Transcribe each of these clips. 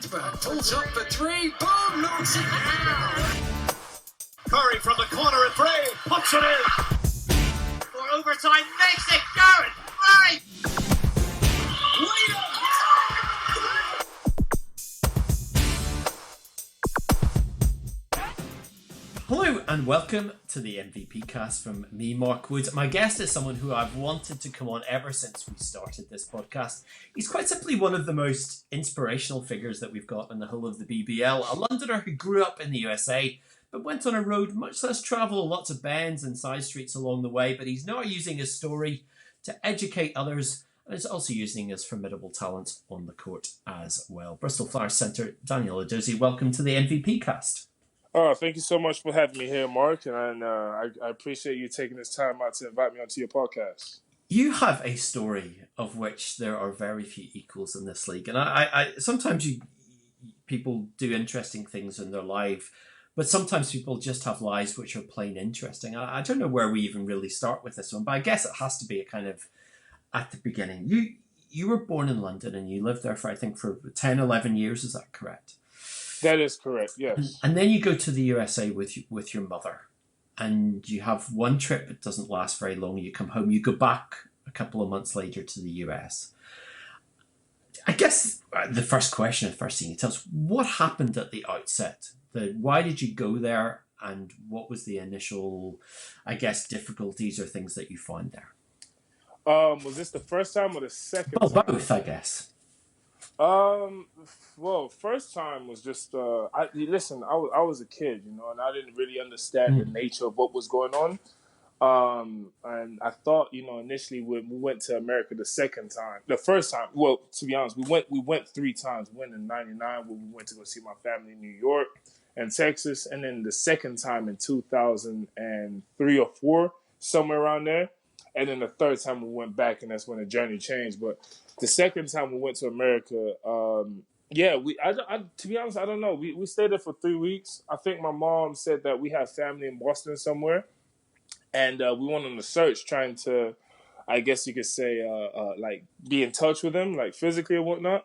Forsberg pulls up for three. Boom! Knocks it down. Curry from the corner at three. Puts it in. For overtime, makes it. Garrett, right. Hello and welcome to the MVP cast from me, Mark Wood. My guest is someone who I've wanted to come on ever since we started this podcast. He's quite simply one of the most inspirational figures that we've got in the whole of the BBL. A Londoner who grew up in the USA, but went on a road much less travel, lots of bends and side streets along the way. But he's now using his story to educate others, and is also using his formidable talent on the court as well. Bristol Flyers centre Dan Edozie, welcome to the MVP cast. Oh, thank you so much for having me here, Mark, and I appreciate you taking this time out to invite me onto your podcast. You have a story of which there are very few equals in this league, and I sometimes people do interesting things in their life, but sometimes people just have lives which are plain interesting. I don't know where we even really start with this one, but I guess it has to be a kind of at the beginning. You were born in London and you lived there for, I think, for 10, 11 years. Is that correct? That is correct, yes. And then you go to the USA with your mother, and you have one trip. It doesn't last very long. You come home. You go back a couple of months later to the US. I guess the first thing you tell us, what happened at the outset? Why did you go there, and what was the initial, I guess, difficulties or things that you found there? Was this the first time or the second time? Both, I guess. Well, first time was just, I was a kid, and I didn't really understand the nature of what was going on. And I thought, initially when we went to America the first time, well, to be honest, we went 3 times. We went in 99 when we went to go see my family in New York and Texas. And then the second time in 2003 or 4, somewhere around there. And then the third time we went back, and that's when the journey changed. But the second time we went to America, to be honest, I don't know. We stayed there for 3 weeks. I think my mom said that we have family in Boston somewhere. And we went on a search trying to, I guess you could say, be in touch with them, like physically or whatnot.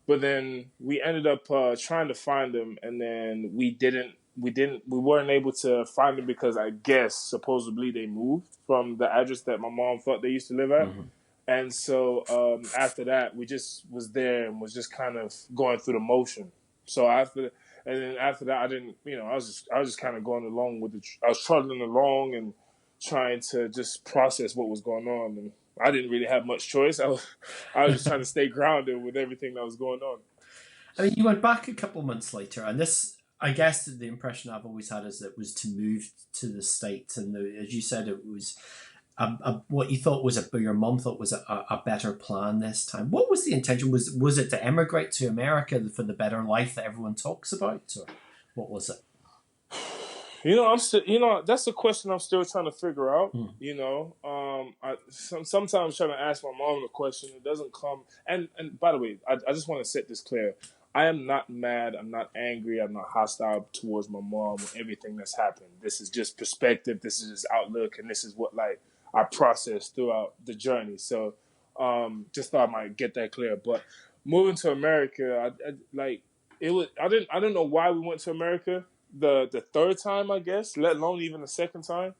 But then we ended up trying to find them, and then we weren't able to find them because I guess supposedly they moved from the address that my mom thought they used to live at. Mm-hmm. And so after that, we just was there and was just kind of going through the motion. So after that, I didn't, I was just kind of going along with I was trudging along and trying to just process what was going on. And I didn't really have much choice. I was just trying to stay grounded with everything that was going on. I mean, you went back a couple of months later, and this, I guess the impression I've always had is that it was to move to the States. And as you said, it was what you thought was your mom thought was a better plan this time. What was the intention? Was it to emigrate to America for the better life that everyone talks about? Or what was it? I'm still, that's a question I'm still trying to figure out. I sometimes trying to ask my mom the question. It doesn't come. And by the way, I just want to set this clear. I am not mad. I'm not angry. I'm not hostile towards my mom with everything that's happened. This is just perspective. This is just outlook. And this is what I processed throughout the journey. So just thought I might get that clear. But moving to America, I didn't know why we went to America the third time, I guess, let alone even the second time.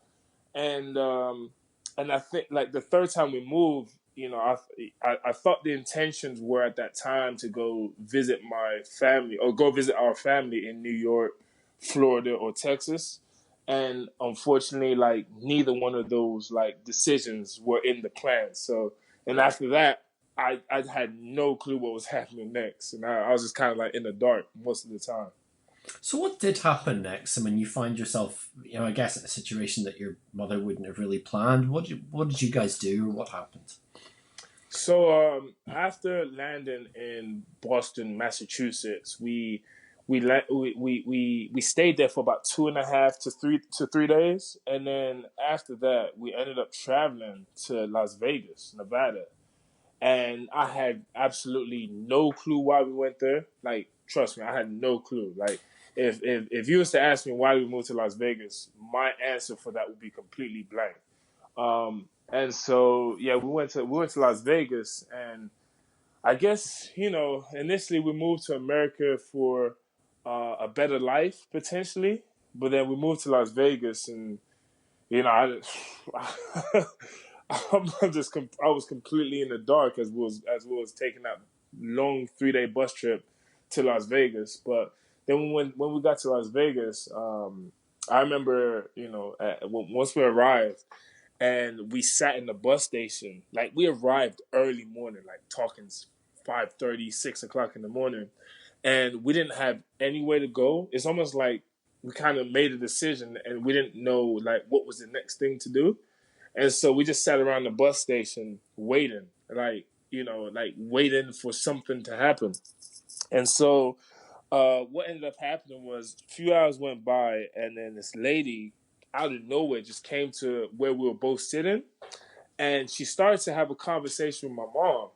And I think the third time we moved, I thought the intentions were at that time to go visit my family or go visit our family in New York, Florida, or Texas. And unfortunately, neither one of those decisions were in the plan. So, and after that, I had no clue what was happening next. And I was just kind of in the dark most of the time. So what did happen next? I mean, you find yourself, I guess in a situation that your mother wouldn't have really planned. What did you guys do, or what happened? So after landing in Boston, Massachusetts, we stayed there for about 2.5 to 3 days, and then after that, we ended up traveling to Las Vegas, Nevada, and I had absolutely no clue why we went there. Trust me, I had no clue. If you was to ask me why we moved to Las Vegas, my answer for that would be completely blank. And so, yeah, we went to Las Vegas, and I guess, initially we moved to America for a better life, potentially. But then we moved to Las Vegas, and, I was completely in the dark as we was taking that long 3-day bus trip to Las Vegas. But then when we got to Las Vegas, I remember, once we arrived, and we sat in the bus station. Like, we arrived early morning, like talking 5:30, 6 o'clock in the morning, and we didn't have anywhere to go. It's almost like we kind of made a decision, and we didn't know like what was the next thing to do, and so we just sat around the bus station waiting, like waiting for something to happen. And so what ended up happening was a few hours went by, and then this lady out of nowhere just came to where we were both sitting, and she started to have a conversation with my mom.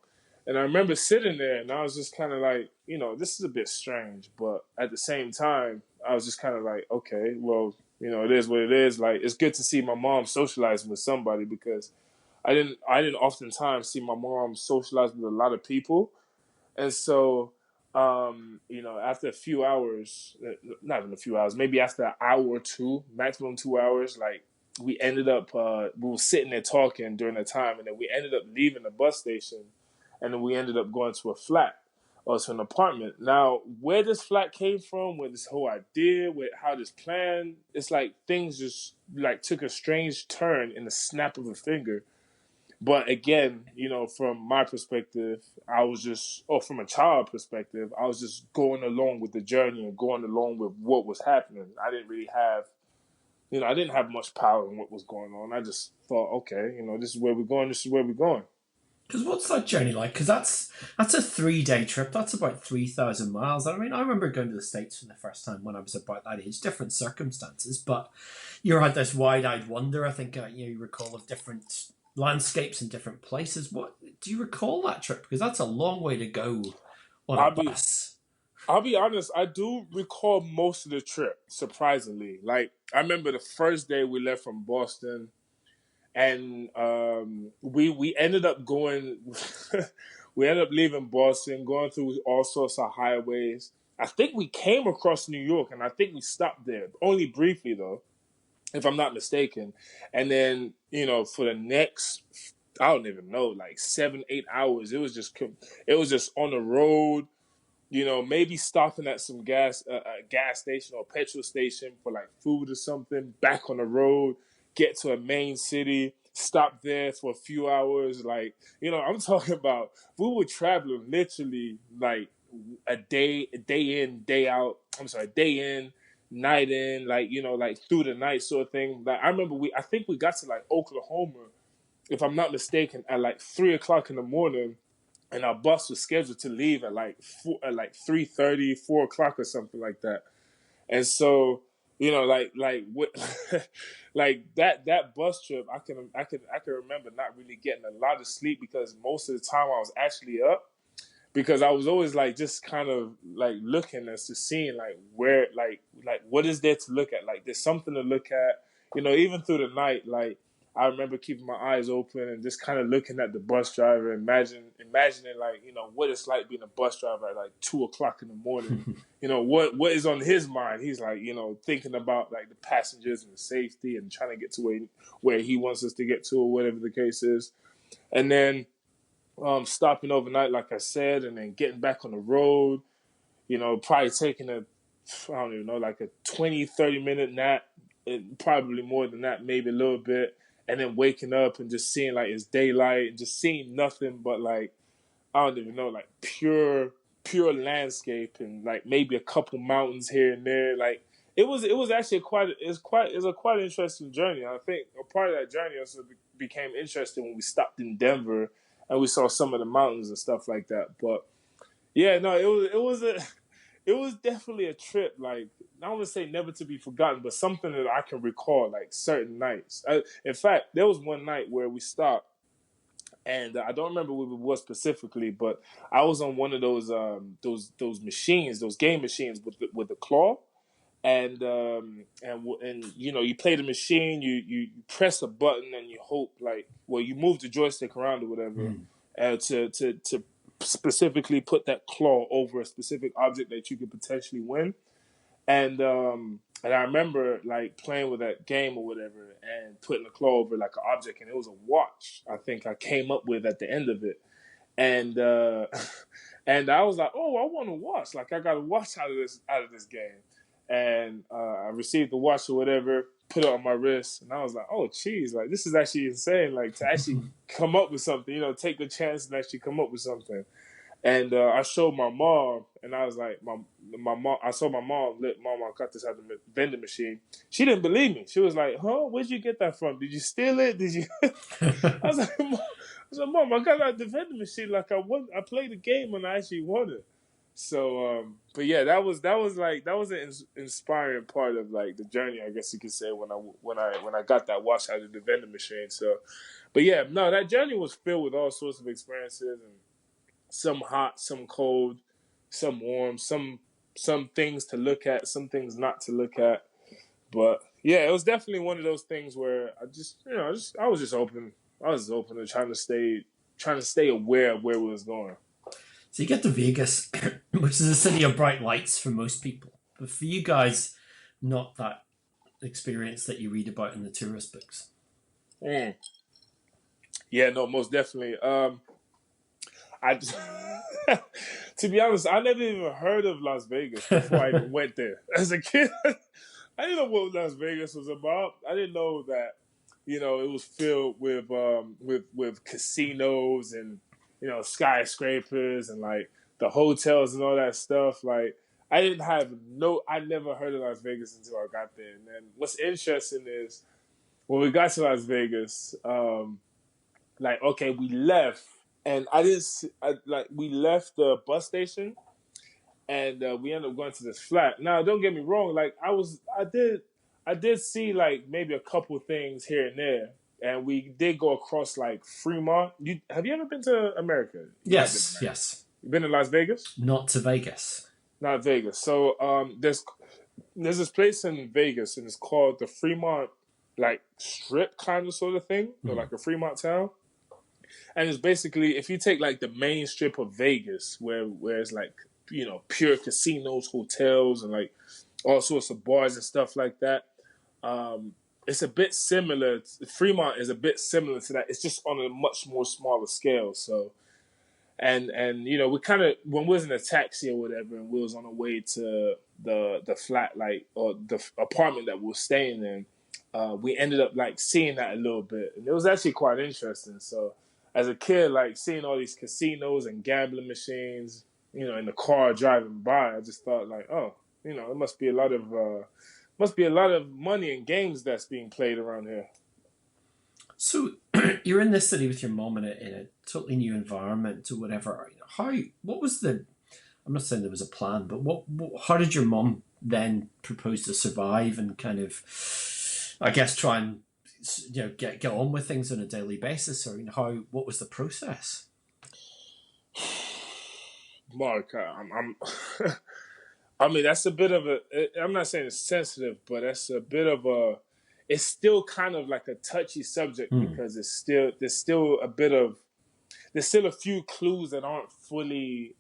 And I remember sitting there, and I was just kind of like, this is a bit strange, but at the same time, I was just kind of like, okay, well, it is what it is. Like, it's good to see my mom socializing with somebody, because I didn't oftentimes see my mom socialize with a lot of people. And so, after a few hours, not even a few hours, maybe after an hour or two, maximum 2 hours, like, we ended up, we were sitting there talking during the time, and then we ended up leaving the bus station, and then we ended up going to a flat or to an apartment. Now, where this flat came from, where this whole idea, where how this plan, it's like things just like took a strange turn in the snap of a finger. But again, from my perspective, I was just, or from a child perspective, I was just going along with the journey and going along with what was happening. I didn't really have, I didn't have much power in what was going on. I just thought, okay, this is where we're going. This is where we're going. Because what's that journey like? Because that's a 3-day trip. That's about 3,000 miles. I mean, I remember going to the States for the first time when I was about that age. Different circumstances, but you had this wide-eyed wonder. I think you recall of different landscapes in different places. What do you recall that trip? Because that's a long way to go on a bus. I'll be honest, I do recall most of the trip, surprisingly. Like, I remember the first day we left from Boston, and we ended up going, we ended up leaving Boston, going through all sorts of highways. I think we came across New York, and I think we stopped there, only briefly though, if I'm not mistaken. And then, for the next, I don't even know, like 7-8 hours, it was just on the road, maybe stopping at some gas station or petrol station for like food or something, back on the road, get to a main city, stop there for a few hours. Like, I'm talking about, we were traveling literally like a day in, day out. I'm sorry, day in, night in, like, like through the night sort of thing. Like, I remember I think we got to like Oklahoma, if I'm not mistaken, at like 3 o'clock in the morning, and our bus was scheduled to leave at like 3:30, 4 o'clock or something like that. And so, what, like that bus trip, I can remember not really getting a lot of sleep, because most of the time I was actually up, because I was always like just kind of like looking as to seeing like where like what is there to look at. Like, there's something to look at, even through the night. Like, I remember keeping my eyes open and just kind of looking at the bus driver, imagining like, what it's like being a bus driver at like 2 o'clock in the morning. What is on his mind? He's like, thinking about like the passengers and the safety and trying to get to where he wants us to get to, or whatever the case is. And then stopping overnight, like I said, and then getting back on the road, probably taking I don't even know, like a 20, 30-minute nap, probably more than that, maybe a little bit. And then waking up and just seeing like it's daylight and just seeing nothing but like, I don't even know, like pure landscape, and like maybe a couple mountains here and there. Like, it was actually a quite interesting journey. I think a part of that journey also became interesting when we stopped in Denver and we saw some of the mountains and stuff like that. But yeah, no, it was definitely a trip. Like, I don't want to say never to be forgotten, but something that I can recall, like certain nights. In fact, there was one night where we stopped, and I don't remember what it was specifically, but I was on one of those machines, those game machines with the claw, and you play the machine, you press a button, and you hope, like, well, you move the joystick around or whatever, to specifically put that claw over a specific object that you could potentially win. And I remember like playing with that game or whatever and putting the claw over like an object, and it was a watch. I think I came up with at the end of it, and and I was like, oh, I want a watch. Like I got a watch out of this game, and I received the watch or whatever, put it on my wrist, and I was like, oh, geez, like this is actually insane. Like to actually come up with something, take the chance and actually come up with something. And I showed my mom, and I was like, my mom. I saw my mom. Mom, I got this out of the vending machine. She didn't believe me. She was like, "Huh? Where'd you get that from? Did you steal it? Did you?" I was like, "Mom, I got it out of the vending machine. Like I won. I played the game and I actually won it." So, but yeah, that was an inspiring part of like the journey, I guess you could say, when I got that watch out of the vending machine. So, but yeah, no, that journey was filled with all sorts of experiences, and some hot, some cold, some warm, some things to look at, some things not to look at. But yeah, it was definitely one of those things where I was just open. I was open to trying to stay aware of where we was going. So you get to Vegas, which is a city of bright lights for most people, but for you guys, not that experience that you read about in the tourist books. Yeah, no, most definitely. To be honest, I never even heard of Las Vegas before I even went there. As a kid, I didn't know what Las Vegas was about. I didn't know that, it was filled with casinos and, skyscrapers and like the hotels and all that stuff. Like I never heard of Las Vegas until I got there. And then what's interesting is when we got to Las Vegas, we left. And we left the bus station, and we ended up going to this flat. Now, don't get me wrong. Like I did see like maybe a couple things here and there, and we did go across like Fremont. Have you ever been to America? Yes. You been to Las Vegas? Not to Vegas. Not Vegas. So there's this place in Vegas, and it's called the Fremont like Strip kind of sort of thing, or like a Fremont town. And it's basically, if you take like the main strip of Vegas, where it's like, pure casinos, hotels, and like all sorts of bars and stuff like that, it's a bit similar. Fremont is a bit similar to that. It's just on a much more smaller scale. So, and we kind of, when we was in a taxi or whatever, and we was on our way to the flat, or the apartment that we were staying in, we ended up like seeing that a little bit, and it was actually quite interesting. So, as a kid, like seeing all these casinos and gambling machines, in the car driving by, I just thought like, oh, it must be a lot of money and games that's being played around here. So you're in this city with your mom in a totally new environment or whatever. What was I'm not saying there was a plan, but how did your mom then propose to survive and kind of, I guess, try and get on with things on a daily basis, or what was the process? Mark, I mean, that's a bit of I'm not saying it's sensitive, but that's a bit of it's still kind of like a touchy subject because there's still a few clues that aren't fully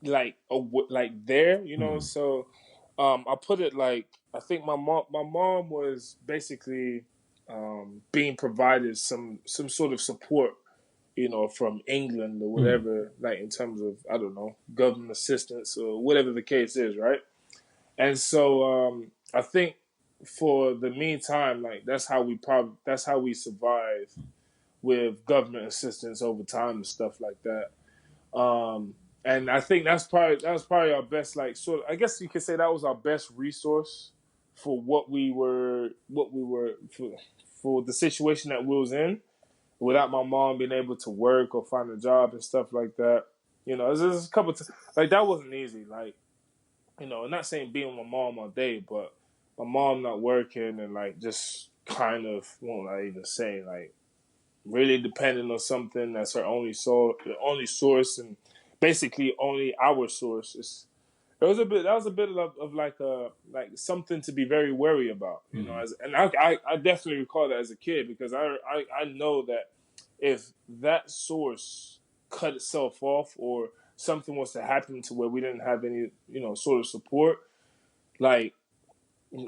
like there, So I put it like, I think my mom was basically being provided some sort of support, from England or whatever, like in terms of, I don't know, government assistance or whatever the case is, right? And so I think for the meantime, like that's how we survive with government assistance over time and stuff like that. And I think that was probably our best, like, sort of, I guess you could say that was our best resource for what we were for the situation that we was in, without my mom being able to work or find a job and stuff like that. There's a couple of like, that wasn't easy. Like, I'm not saying being with my mom all day, but my mom not working and like just kind of, won't I even say, like really depending on something that's her only source, and basically only our source. That was a bit of like something to be very wary about, I definitely recall that as a kid, because I know that if that source cut itself off or something was to happen to where we didn't have any, sort of support, like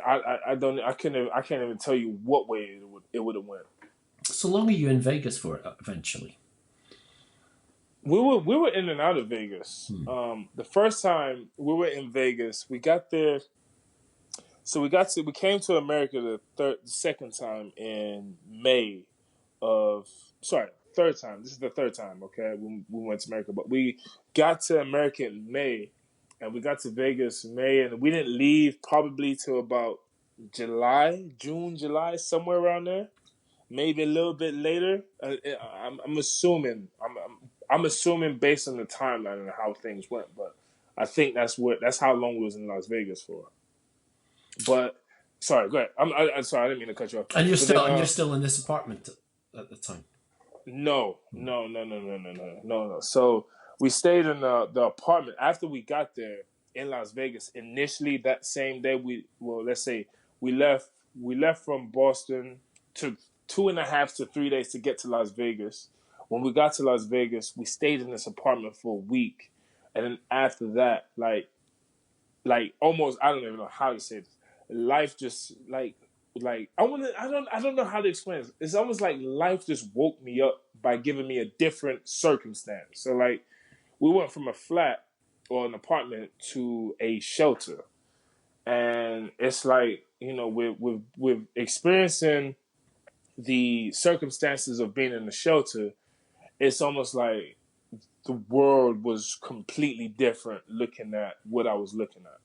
I can't even tell you what way it would have went. So long are you in Vegas for it We eventually? were in and out of Vegas. The first time we were in Vegas, we got there. So we came to America the second time in May third time. This is the third time, okay? We went to America, but we got to America in May, and we got to Vegas in May, and we didn't leave probably till about June, July, somewhere around there. Maybe a little bit later. I'm assuming. I'm assuming based on the timeline and how things went, but I think that's how long we was in Las Vegas for. But sorry, go ahead. I'm sorry, I didn't mean to cut you off. And you're still in this apartment at the time. No. So we stayed in the apartment after we got there in Las Vegas. Initially, that same day, we left from Boston. Took 2.5 to 3 days to get to Las Vegas. When we got to Las Vegas, we stayed in this apartment for a week, and then after that, like almost, I don't even know how to say this. Life just I don't know how to explain it. It's almost like life just woke me up by giving me a different circumstance. So like we went from a flat or an apartment to a shelter, and it's like with experiencing the circumstances of being in the shelter, it's almost like the world was completely different looking at what I was looking at.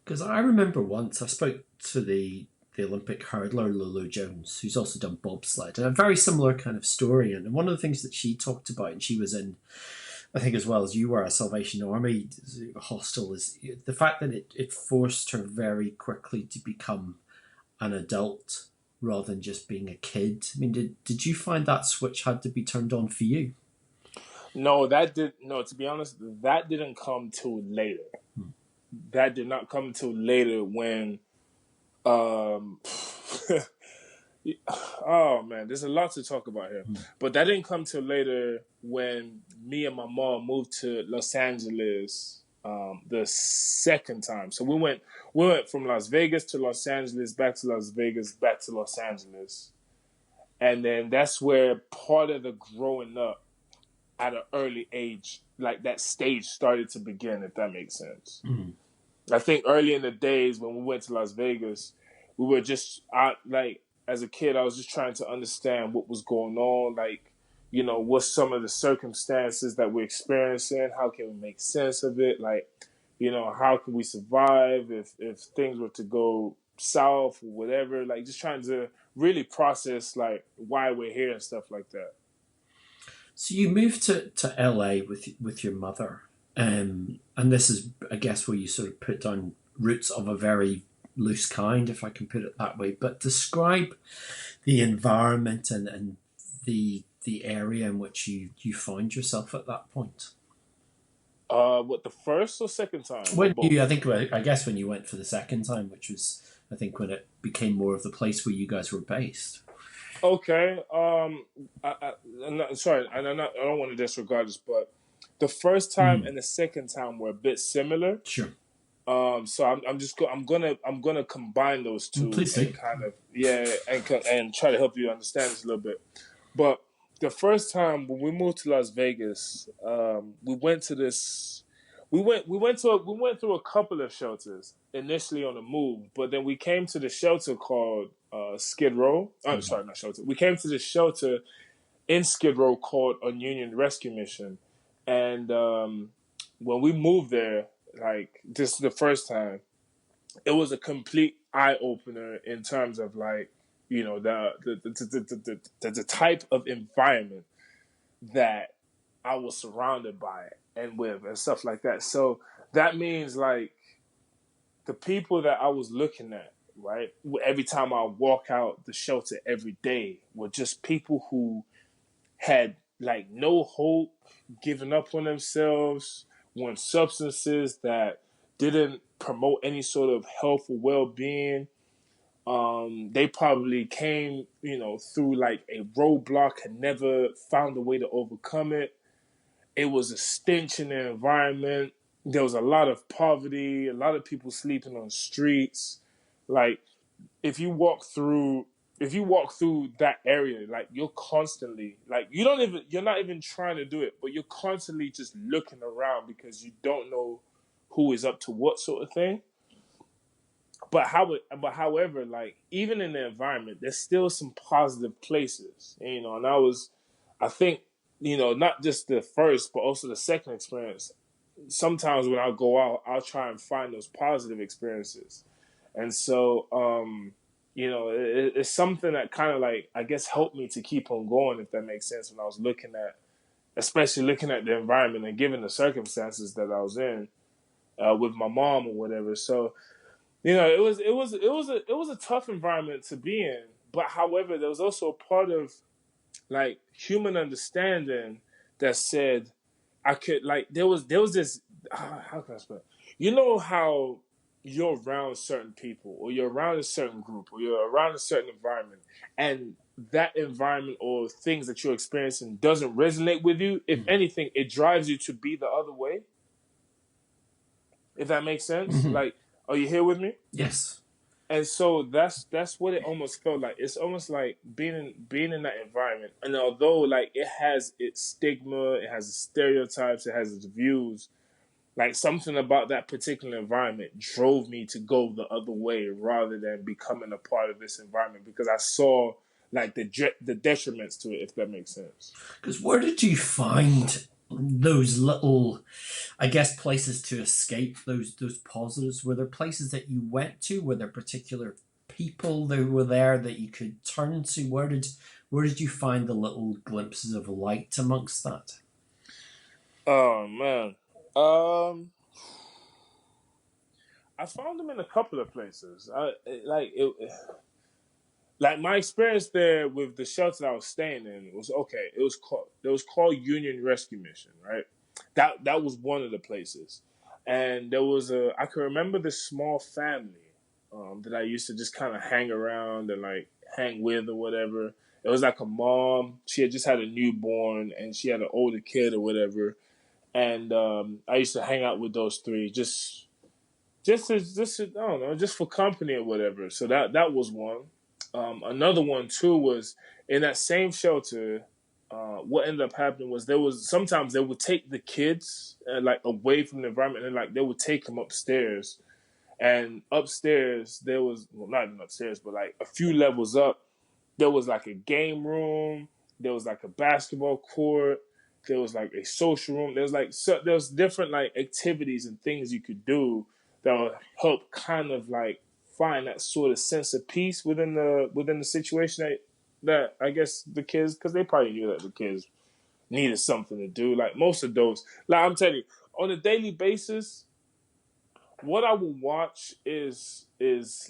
Because I remember once I spoke to the Olympic hurdler Lolo Jones, who's also done bobsled, and a very similar kind of story. And one of the things that she talked about, and she was in, I think as well as you were, a Salvation Army hostel, is the fact that it forced her very quickly to become an adult rather than just being a kid. I mean, did you find that switch had to be turned on for you? No, to be honest, that didn't come till later. That did not come until later when oh man, there's a lot to talk about here. But that didn't come till later when me and my mom moved to Los Angeles the second time. So we went from Las Vegas to Los Angeles, back to Las Vegas, back to Los Angeles. And then that's where part of the growing up at an early age, like that stage started to begin, if that makes sense. Mm-hmm. I think early in the days when we went to Las Vegas, we were just as a kid, I was just trying to understand what was going on. Like, what's some of the circumstances that we're experiencing? How can we make sense of it? Like, how can we survive if things were to go south or whatever? Like, just trying to really process like why we're here and stuff like that. So you moved to LA with your mother. And this is, I guess, where you sort of put down roots of a very loose kind, if I can put it that way. But describe the environment and the area in which you found yourself at that point. What, the first or second time? I guess when you went for the second time, which was, I think, when it became more of the place where you guys were based. Okay. I'm not, sorry, I don't want to disregard this, but the first time and the second time were a bit similar. Sure. So I'm gonna combine those two and kind of and try to help you understand this a little bit. But the first time when we moved to Las Vegas, we went through a couple of shelters initially on the move, but then we came to the shelter called Skid Row. I'm sorry, not shelter. We came to the shelter in Skid Row called a Union Rescue Mission. And when we moved there, like this is the first time, it was a complete eye opener in terms of like, the type of environment that I was surrounded by and with and stuff like that. So that means like the people that I was looking at, right, every time I walk out the shelter every day were just people who had like no hope, giving up on themselves, on substances that didn't promote any sort of health or well-being. They probably came, through like a roadblock and never found a way to overcome it. It was a stench in the environment. There was a lot of poverty, a lot of people sleeping on streets. Like if you walk through that area, like you're constantly like you're not even trying to do it, but you're constantly just looking around because you don't know who is up to what sort of thing. However, like even in the environment, there's still some positive places, and I think, not just the first, but also the second experience. Sometimes when I go out, I'll try and find those positive experiences. And so, it's something that kind of like, I guess, helped me to keep on going, if that makes sense, when I was especially looking at the environment and given the circumstances that I was in with my mom or whatever. So, it was a tough environment to be in. But however, there was also a part of like human understanding that said I could, like, there was this, how can I explain? You know how you're around certain people, or you're around a certain group, or you're around a certain environment, and that environment or things that you're experiencing doesn't resonate with you. If anything, it drives you to be the other way. If that makes sense. Mm-hmm. Like, are you here with me? Yes. And so that's what it almost felt like. It's almost like being in that environment. And although like it has its stigma, it has its stereotypes, it has its views, like something about that particular environment drove me to go the other way rather than becoming a part of this environment, because I saw like the detriments to it, if that makes sense. Because where did you find those little, I guess, places to escape, those positives? Were there places that you went to? Were there particular people that were there that you could turn to? Where did you find the little glimpses of light amongst that? Oh man. I found them in a couple of places. Like my experience there with the shelter I was staying in was okay. It was called Union Rescue Mission, right? That was one of the places, and there was I can remember this small family that I used to just kind of hang around and like hang with or whatever. It was like a mom. She had just had a newborn and she had an older kid or whatever, and I used to hang out with those three just I don't know, just for company or whatever. So that was one. Another one too was in that same shelter. What ended up happening was sometimes they would take the kids like away from the environment, and like they would take them upstairs. And upstairs there was, well, not even upstairs, but like a few levels up, there was like a game room. There was like a basketball court. There was like a social room. There was different like activities and things you could do that would help kind of like find that sort of sense of peace within the situation that I guess the kids, because they probably knew that the kids needed something to do. Like most adults, like I'm telling you, on a daily basis, what I would watch is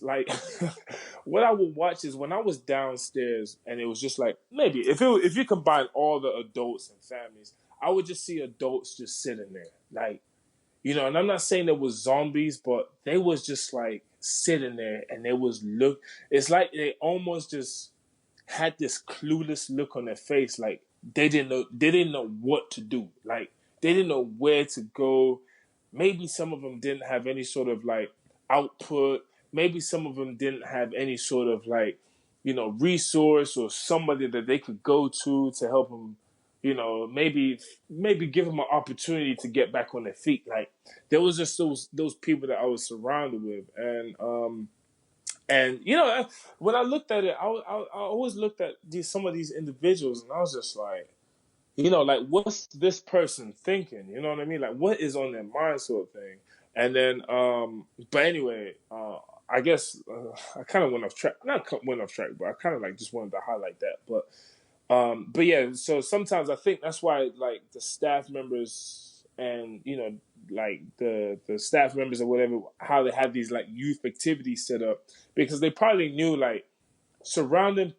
like what I would watch is when I was downstairs and it was just like, maybe if you combine all the adults and families, I would just see adults just sitting there, like, and I'm not saying there was zombies, but they was just like sitting there and it's like they almost just had this clueless look on their face, like they didn't know what to do, like they didn't know where to go. Maybe some of them didn't have any sort of like output. Maybe some of them didn't have any sort of like, resource or somebody that they could go to help them, maybe give them an opportunity to get back on their feet. Like there was just those people that I was surrounded with, and when I looked at it, I always looked at some of these individuals, and I was just like, like what's this person thinking? You know what I mean? Like what is on their mind, sort of thing. And then, but anyway, I guess I kind of went off track. Not went off track, but I kind of like just wanted to highlight that. But yeah, so sometimes I think that's why like the staff members and like the staff members or whatever, how they have these like youth activities set up, because they probably knew like surrounding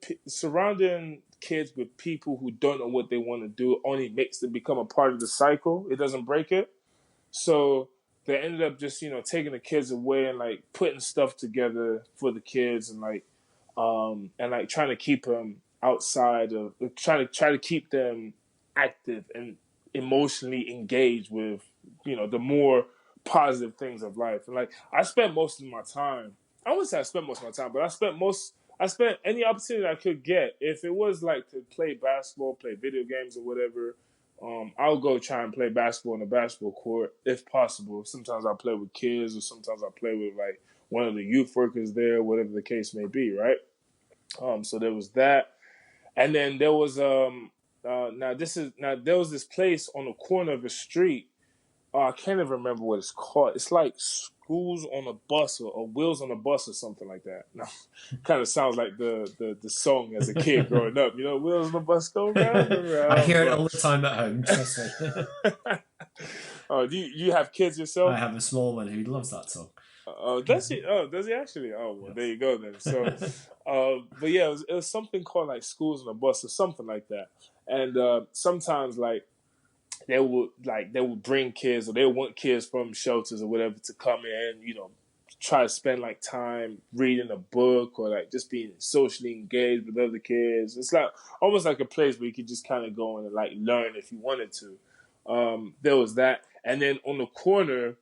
kids with people who don't know what they want to do only makes them become a part of the cycle. It doesn't break it. So they ended up just, taking the kids away and like putting stuff together for the kids and like trying to keep them outside of try to keep them active and emotionally engaged with, the more positive things of life. And like I spent most of my time, I wouldn't say I spent most of my time, but I spent any opportunity I could get. If it was like to play basketball, play video games or whatever, I'll go try and play basketball on the basketball court if possible. Sometimes I play with kids or sometimes I play with like one of the youth workers there, whatever the case may be, right? So there was that. And then there was there was this place on the corner of the street. I can't even remember what it's called. It's like Schools on a Bus or Wheels on a Bus or something like that. Now, kind of sounds like the song as a kid growing up. Wheels on a Bus go round and round. I hear it all the time at home, trust me. Oh, do you have kids yourself? I have a small one who loves that song. Does he? Oh, does he actually? Oh, well, there you go then. So, but yeah, it was something called like Schools on a Bus or something like that. And sometimes like they would bring kids or they would want kids from shelters or whatever to come in, try to spend like time reading a book or like just being socially engaged with other kids. It's like almost like a place where you could just kind of go in and like learn if you wanted to. There was that, and then on the corner.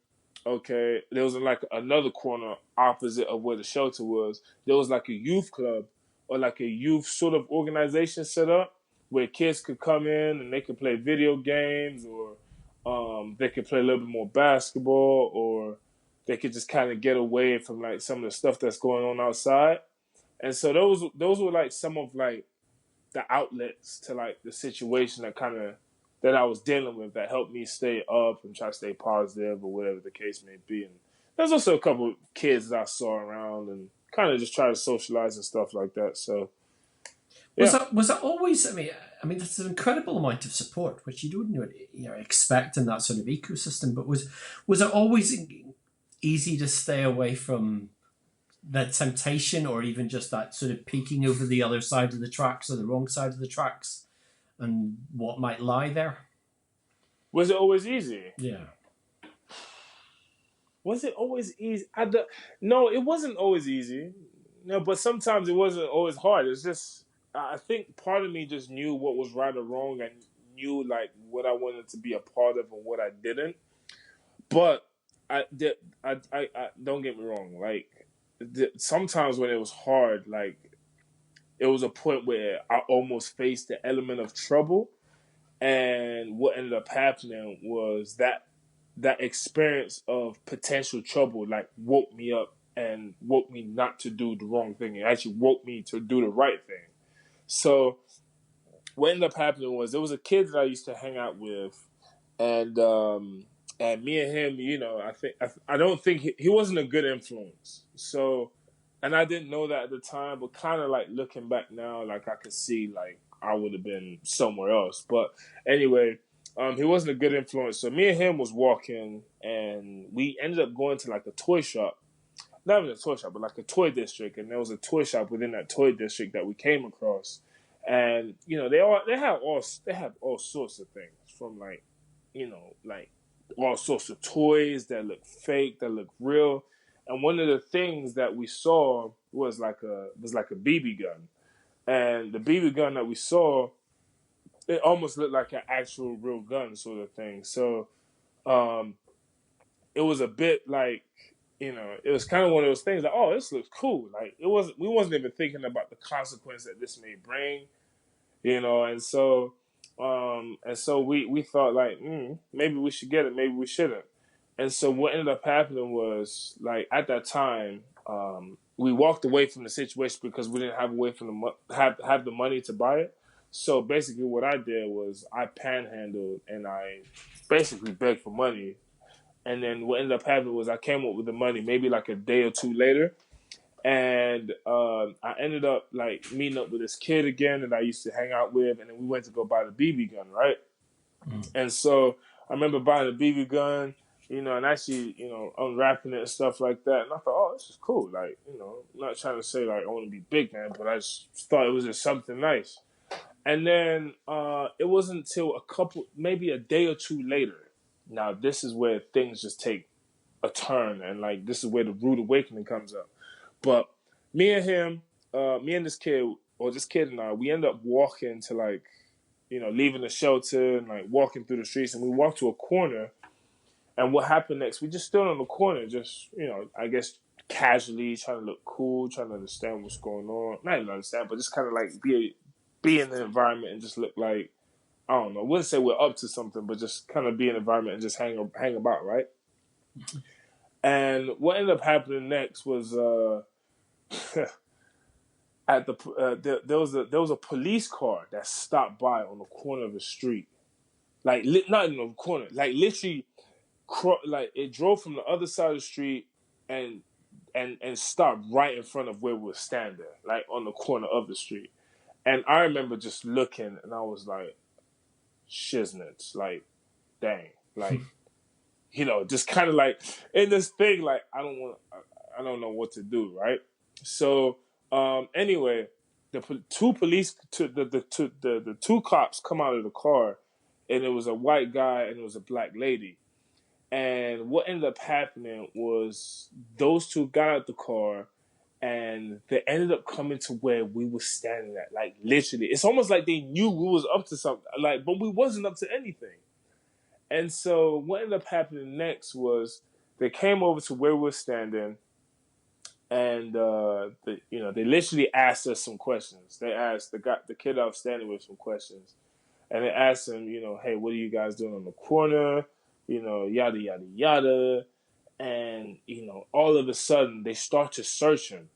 Okay, there was like another corner opposite of where the shelter was. There was like a youth club or like a youth sort of organization set up where kids could come in and they could play video games or they could play a little bit more basketball or they could just kind of get away from like some of the stuff that's going on outside. And so those were like some of like the outlets to like the situation that I was dealing with that helped me stay up and try to stay positive or whatever the case may be. And there's also a couple of kids that I saw around and kind of just try to socialize and stuff like that. So, yeah. Was that always? I mean, that's an incredible amount of support, which you don't expect in that sort of ecosystem. But was it always easy to stay away from the temptation, or even just that sort of peeking over the other side of the tracks or the wrong side of the tracks? And what might lie there? Was it always easy? Yeah. Was it always easy? No, it wasn't always easy. No, but sometimes it wasn't always hard. It's just, I think part of me just knew what was right or wrong and knew like what I wanted to be a part of and what I didn't. But I don't get me wrong. Like sometimes when it was hard, like, it was a point where I almost faced the element of trouble. And what ended up happening was that experience of potential trouble, like, woke me up and woke me not to do the wrong thing. It actually woke me to do the right thing. So what ended up happening was there was a kid that I used to hang out with. And me and him, I don't think he wasn't a good influence. So, and I didn't know that at the time, but kind of like looking back now, like I could see like I would have been somewhere else. But anyway, he wasn't a good influence. So me and him was walking and we ended up going to like a toy shop. Not even a toy shop, but like a toy district. And there was a toy shop within that toy district that we came across. And, they have all sorts of things from like, like all sorts of toys that look fake, that look real. And one of the things that we saw was like a BB gun. And the BB gun that we saw, it almost looked like an actual real gun sort of thing. So it was a bit like, it was kind of one of those things like, oh, this looks cool. Like we wasn't even thinking about the consequence that this may bring, and so we thought like, maybe we should get it, maybe we shouldn't. And so what ended up happening was, like, at that time, we walked away from the situation because we didn't have have the money to buy it. So basically what I did was I panhandled and I basically begged for money. And then what ended up happening was I came up with the money maybe like a day or two later. And I ended up like meeting up with this kid again that I used to hang out with. And then we went to go buy the BB gun, right? And so I remember buying the BB gun, and actually, unwrapping it and stuff like that. And I thought, oh, this is cool. Like, I'm not trying to say like I want to be big, man, but I just thought it was just something nice. And then it wasn't until maybe a day or two later. Now, this is where things just take a turn, and like this is where the rude awakening comes up. But me and this kid, or this kid and I, we end up walking to like, leaving the shelter and like walking through the streets, and we walked to a corner. And what happened next? We just stood on the corner, just I guess casually trying to look cool, trying to understand what's going on. Not even understand, but just kind of like be in the environment and just look like, I don't know, I wouldn't say we're up to something, but just kind of be in the environment and just hang about, right? And what ended up happening next was at there was a police car that stopped by on the corner of the street, like not in the corner, like literally, like it drove from the other side of the street and stopped right in front of where we were standing, like on the corner of the street. And I remember just looking, and I was like, shiznits, like, dang, like, just kind of like in this thing, like I don't know what to do, right? So anyway, the two cops come out of the car, and it was a white guy and it was a black lady. And what ended up happening was those two got out the car, and they ended up coming to where we were standing at. Like literally, it's almost like they knew we was up to something. Like, but we wasn't up to anything. And so what ended up happening next was they came over to where we were standing, and they literally asked us some questions. They asked the kid I was standing with some questions, and they asked him, hey, what are you guys doing on the corner? Yada yada yada, and all of a sudden they start to search him,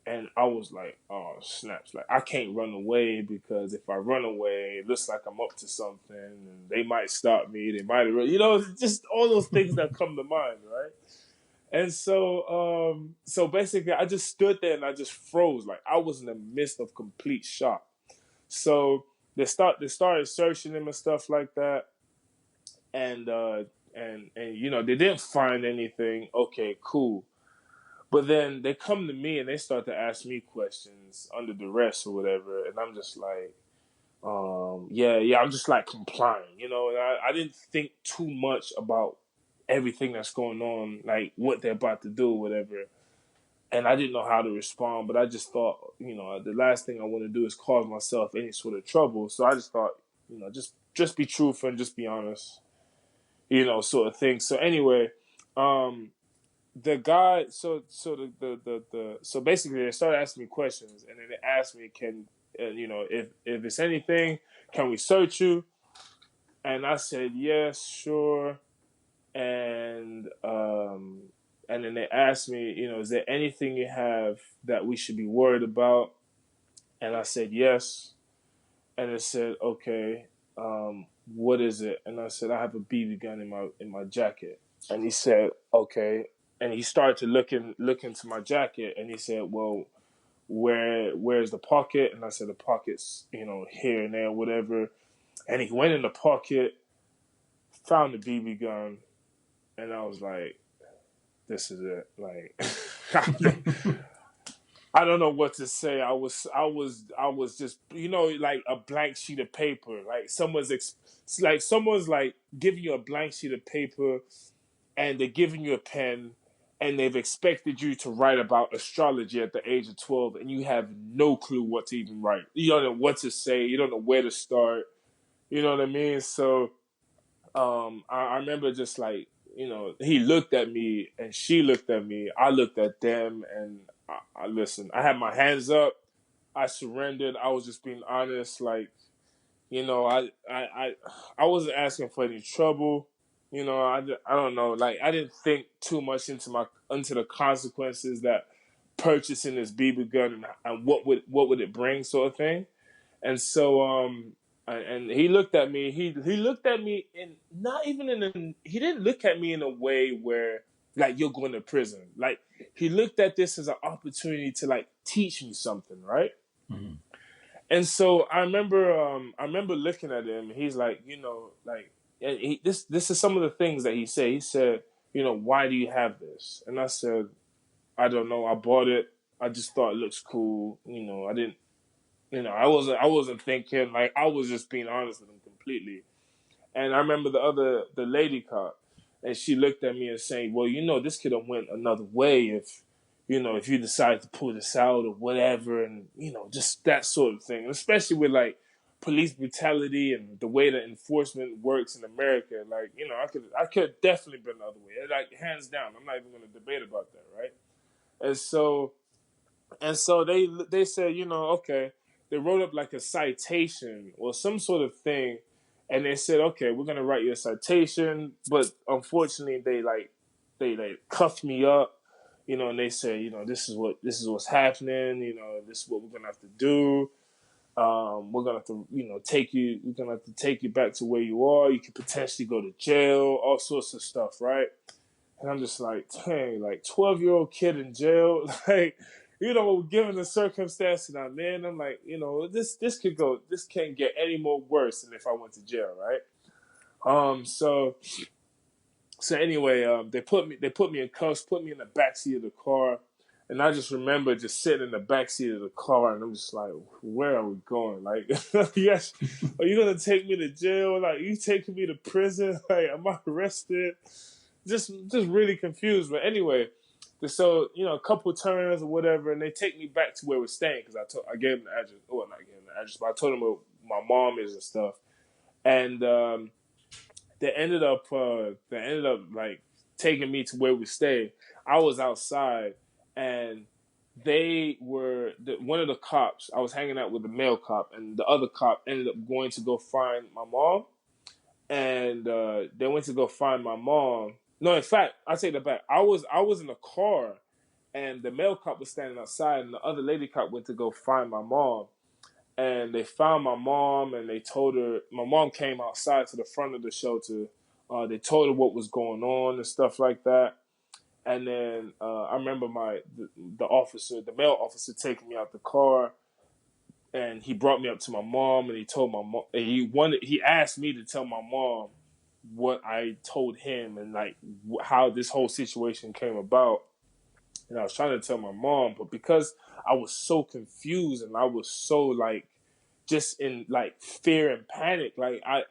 and I was like, oh snaps! Like I can't run away, because if I run away, it looks like I'm up to something, and they might stop me. They might, just all those things that come to mind, right? And so, basically, I just stood there and I just froze, like I was in the midst of complete shock. So they started searching him and stuff like that, and they didn't find anything. Okay, cool. But then they come to me and they start to ask me questions under duress or whatever, and I'm just like, yeah, I'm just like complying, and I didn't think too much about everything that's going on, like what they're about to do or whatever. And I didn't know how to respond, but I just thought, the last thing I want to do is cause myself any sort of trouble. So I just thought, just be truthful and just be honest, sort of thing. So anyway, the guy, so basically they started asking me questions, and then they asked me, if it's anything, can we search you? And I said, yes, sure. And then they asked me, is there anything you have that we should be worried about? And I said, yes. And they said, okay, what is it? And I said, I have a BB gun in my jacket. And he said, okay. And he started to look into my jacket, and he said, well, where's the pocket? And I said, the pocket's, here and there, whatever. And he went in the pocket, found the BB gun, and I was like, this is it. Like, I don't know what to say. I was just, like a blank sheet of paper. Like someone's like giving you a blank sheet of paper, and they're giving you a pen, and they've expected you to write about astrology at the age of 12, and you have no clue what to even write. You don't know what to say. You don't know where to start. You know what I mean? So I remember just like, he looked at me and she looked at me. I looked at them, and I listened. I had my hands up. I surrendered. I was just being honest. Like, I wasn't asking for any trouble. I don't know. Like, I didn't think too much into the consequences that purchasing this BB gun and what would it bring, sort of thing. And so, and he looked at me. He looked at me he didn't look at me in a way where like you're going to prison. Like he looked at this as an opportunity to like teach me something, right? Mm-hmm. And so I remember looking at him. He's like, this is some of the things that he said. He said, why do you have this? And I said, I don't know. I bought it. I just thought it looks cool. I didn't. I wasn't thinking, like, I was just being honest with him completely. And I remember the lady cop, And she looked at me and saying, well, this could have went another way if you decide to pull this out or whatever. And, just that sort of thing. And especially with like police brutality and the way that enforcement works in America, like, I could have definitely been the other way. Like, hands down. I'm not even going to debate about that, right? And so they said, okay, they wrote up like a citation or some sort of thing, and they said, okay, we're gonna write you a citation, but unfortunately they cuffed me up, and they said, this is what's happening, this is what we're gonna have to do. We're gonna have to, we're gonna have to take you back to where you are. You could potentially go to jail, all sorts of stuff, right? And I'm just like, dang, like 12-year-old kid in jail, like, given the circumstances I'm in, I'm like, this can't get any more worse than if I went to jail, right? So anyway, they put me in cuffs, put me in the backseat of the car, and I just remember just sitting in the backseat of the car, and I'm just like, where are we going? Like, yes, are you gonna take me to jail? Like, you taking me to prison? Like, am I arrested? Just really confused. But anyway, so a couple turns or whatever, and they take me back to where we're staying because I gave them the address. Well, not gave them the address, but I told them where my mom is and stuff. And they ended up like taking me to where we stay. I was outside, and they were one of the cops. I was hanging out with the male cop, and the other cop ended up going to go find my mom. And they went to go find my mom. No, in fact, I take that back. I was in a car, and the male cop was standing outside, and the other lady cop went to go find my mom. And they found my mom, and they told her. My mom came outside to the front of the shelter. They told her what was going on and stuff like that. And then I remember the male officer, taking me out the car. And he brought me up to my mom, and he told my mom. He asked me to tell my mom what I told him, and like how this whole situation came about. And I was trying to tell my mom, but because I was so confused and I was so like just in like fear and panic, like I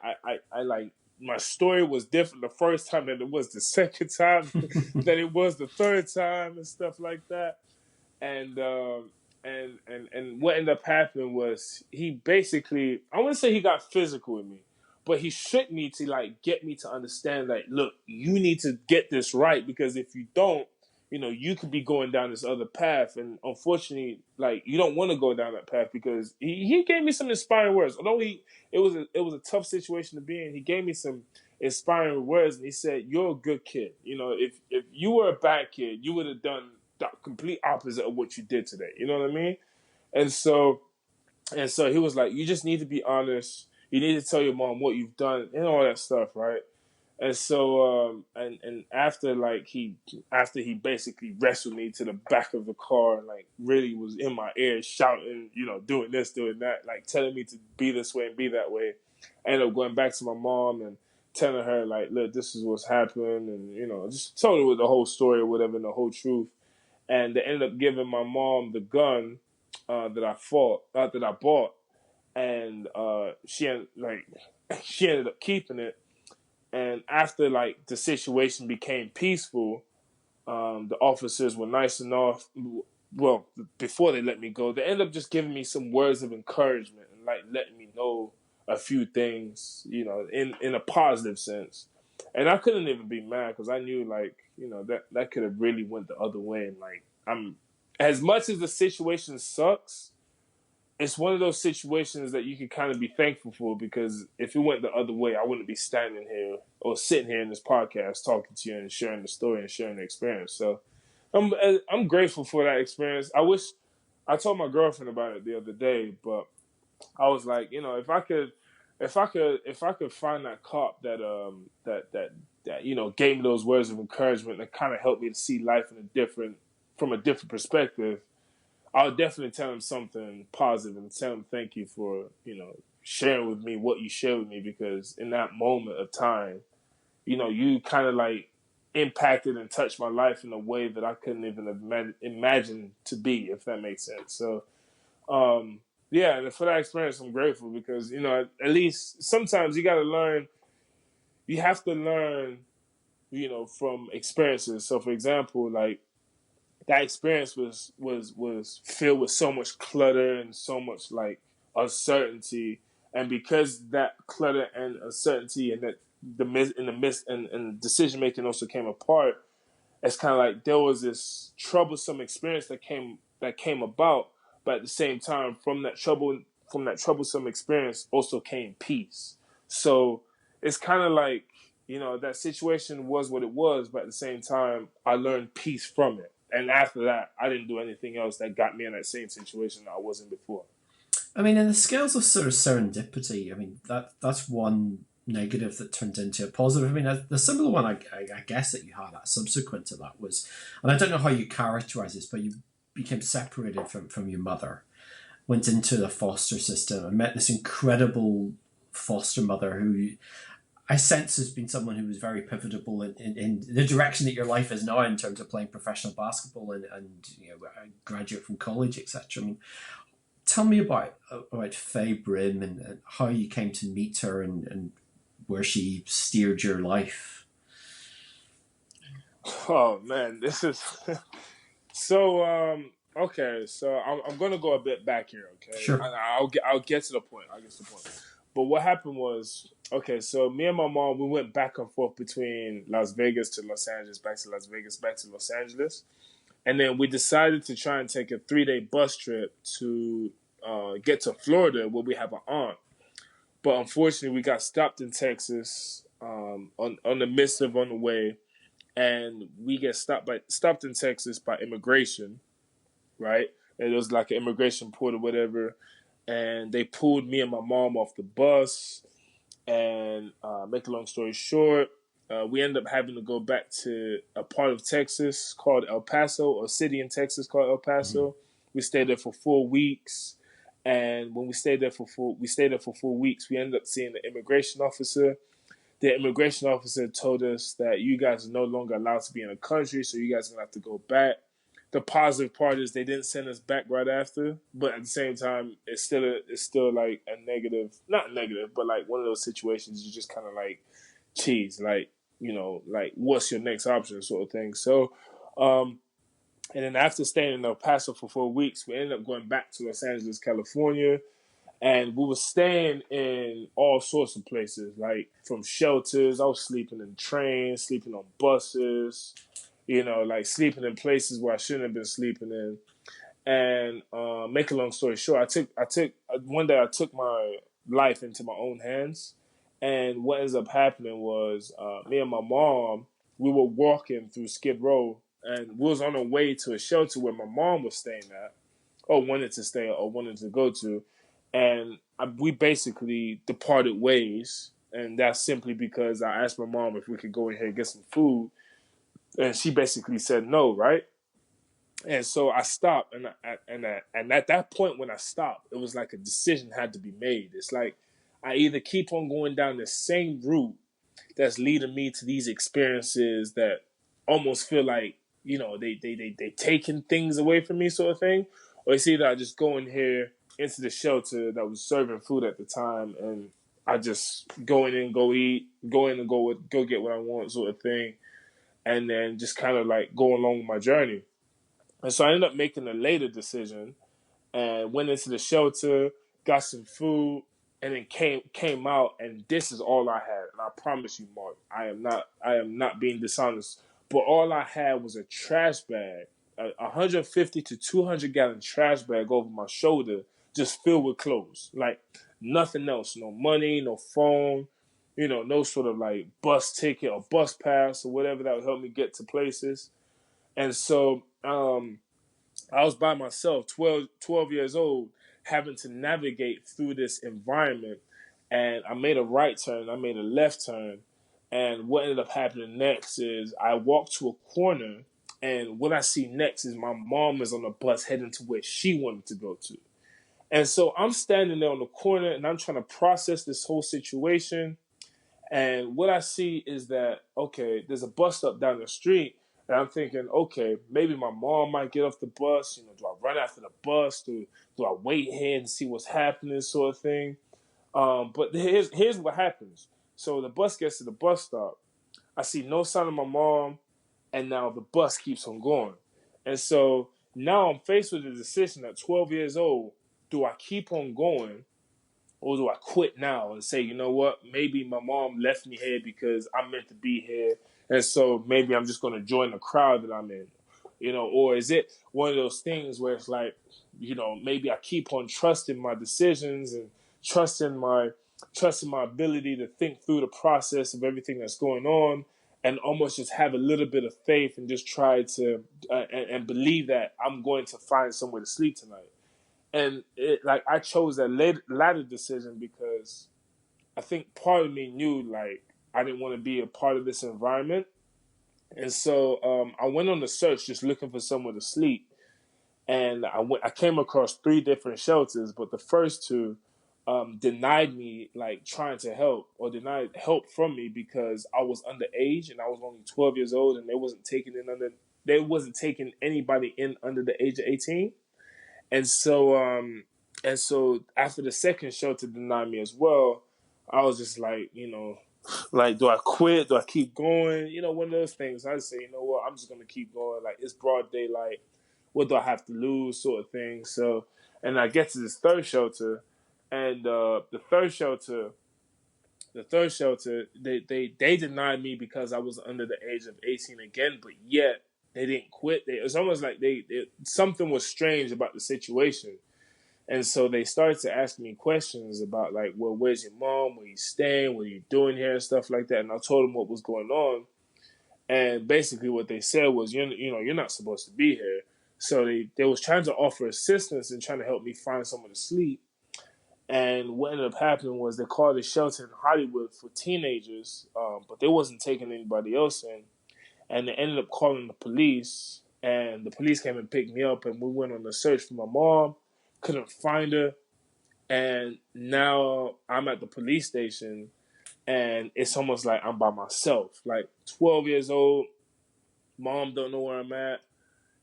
like my story was different the first time than it was the second time, than it was the third time and stuff like that. And what ended up happening was he basically, I wouldn't say he got physical with me, but he shook me to like get me to understand, like, look, you need to get this right, because if you don't, you could be going down this other path. And unfortunately, like, you don't want to go down that path, because he gave me some inspiring words. Although it was a tough situation to be in, he gave me some inspiring words, and he said, you're a good kid. If you were a bad kid, you would have done the complete opposite of what you did today. You know what I mean? And so he was like, you just need to be honest. You need to tell your mom what you've done and all that stuff, right? And so and after he basically wrestled me to the back of the car and like really was in my ear shouting, doing this, doing that, like telling me to be this way and be that way. I ended up going back to my mom and telling her, like, look, this is what's happened, and just told her the whole story or whatever and the whole truth. And they ended up giving my mom the gun that I bought, and she ended up keeping it. And after like the situation became peaceful, the officers were nice enough. Well, before they let me go, they ended up just giving me some words of encouragement and like letting me know a few things, in a positive sense. And I couldn't even be mad, because I knew, like, that could have really went the other way. And like, as much as the situation sucks, it's one of those situations that you can kind of be thankful for, because if it went the other way, I wouldn't be standing here or sitting here in this podcast talking to you and sharing the story and sharing the experience. So I'm grateful for that experience. I told my girlfriend about it the other day, but I was like, if I could find that cop that gave me those words of encouragement that kind of helped me to see life from a different perspective, I'll definitely tell him something positive and tell him thank you for, sharing with me what you shared with me, because in that moment of time, you kind of like impacted and touched my life in a way that I couldn't even imagine to be, if that makes sense. So, yeah, and for that experience, I'm grateful, because, at least sometimes you have to learn from experiences. So, for example, like that experience was filled with so much clutter and so much like uncertainty, and because that clutter and uncertainty and that the midst and decision making also came apart, it's kind of like there was this troublesome experience that came about, but at the same time, from that troublesome experience also came peace. So it's kind of like that situation was what it was, but at the same time, I learned peace from it. And after that, I didn't do anything else that got me in that same situation that I was in before. I mean, in the scales of sort of serendipity, I mean that's one negative that turned into a positive. I mean, the similar one I guess that you had subsequent to that was, and I don't know how you characterize this, but you became separated from your mother, went into the foster system, and met this incredible foster mother who I sense has been someone who was very pivotal in the direction that your life is now in terms of playing professional basketball and a graduate from college, etc. I mean, tell me about Faye Brim and how you came to meet her and where she steered your life. Oh man, this is so. Okay, so I'm gonna go a bit back here. Okay, Sure. I'll get to the point. I'll get to the point. But what happened was, okay, so me and my mom, we went back and forth between Las Vegas to Los Angeles, back to Las Vegas, back to Los Angeles. And then we decided to try and take a 3-day bus trip to get to Florida where we have an aunt. But unfortunately, we got stopped in Texas on the midst of on the way. And we get stopped in Texas by immigration, right? And it was like an immigration port or whatever. And they pulled me and my mom off the bus. And make a long story short, we ended up having to go back to a part of Texas called El Paso, or city in Texas called El Paso. Mm-hmm. We stayed there for 4 weeks. And when we stayed there for 4 weeks, we ended up seeing the immigration officer. The immigration officer told us that you guys are no longer allowed to be in the country, so you guys are going to have to go back. The positive part is they didn't send us back right after, but at the same time, it's still like a negative, not negative, but like one of those situations you just kind of like, geez, like, like what's your next option sort of thing. So, and then after staying in El Paso for 4 weeks, we ended up going back to Los Angeles, California, and we were staying in all sorts of places, like from shelters. I was sleeping in trains, sleeping on buses, like sleeping in places where I shouldn't have been sleeping in. And make a long story short, one day I took my life into my own hands. And what ends up happening was me and my mom, we were walking through Skid Row, and we was on our way to a shelter where my mom was staying at, or wanted to stay or wanted to go to. And we basically departed ways. And that's simply because I asked my mom if we could go in here and get some food. And she basically said no, right? And so I stopped, and at that point when I stopped, it was like a decision had to be made. It's like I either keep on going down the same route that's leading me to these experiences that almost feel like they taking things away from me, sort of thing, or it's either I just go in here into the shelter that was serving food at the time, and I just go in and go eat, go in and go get what I want, sort of thing. And then just kind of like go along with my journey. And so I ended up making a later decision and went into the shelter, got some food, and then came out, and this is all I had. And I promise you, Mark, I am not being dishonest, but all I had was a trash bag, a 150 to 200 gallon trash bag over my shoulder, just filled with clothes, like nothing else, no money, no phone, no sort of like bus ticket or bus pass or whatever that would help me get to places. And so I was by myself, 12 years old, having to navigate through this environment. And I made a right turn, I made a left turn. And what ended up happening next is I walked to a corner, and what I see next is my mom is on the bus heading to where she wanted to go to. And so I'm standing there on the corner, and I'm trying to process this whole situation. And what I see is that, okay, there's a bus stop down the street. And I'm thinking, okay, maybe my mom might get off the bus. Do I run after the bus? Do I wait here and see what's happening, sort of thing? But here's what happens. So the bus gets to the bus stop. I see no sign of my mom, and now the bus keeps on going. And so now I'm faced with the decision at 12 years old, do I keep on going or do I quit now and say, you know what, maybe my mom left me here because I'm meant to be here, and so maybe I'm just going to join the crowd that I'm in, or is it one of those things where it's like, maybe I keep on trusting my decisions and trusting my ability to think through the process of everything that's going on, and almost just have a little bit of faith and just try to and believe that I'm going to find somewhere to sleep tonight. And I chose that latter decision because I think part of me knew I didn't want to be a part of this environment. And so I went on the search just looking for somewhere to sleep. And I came across 3 different shelters, but the first 2 denied me trying to help, or denied help from me because I was underage and I was only 12 years old, and they wasn't taking anybody in under the age of 18. And so after the second shelter denied me as well, I was just do I quit? Do I keep going? One of those things. I just say, you know what, I'm just gonna keep going. It's broad daylight. What do I have to lose, sort of thing. So, and I get to this third shelter, and the third shelter, they denied me because I was under the age of 18 again, but yet they didn't quit. It's almost like something was strange about the situation. And so they started to ask me questions about well, where's your mom? Where you staying? What are you doing here? And stuff like that. And I told them what was going on. And basically what they said was, you're not supposed to be here. So they was trying to offer assistance and trying to help me find somewhere to sleep. And what ended up happening was they called a shelter in Hollywood for teenagers, but they wasn't taking anybody else in. And they ended up calling the police, and the police came and picked me up, and we went on a search for my mom. Couldn't find her, and now I'm at the police station, and it's almost like I'm by myself. 12 years old, mom don't know where I'm at.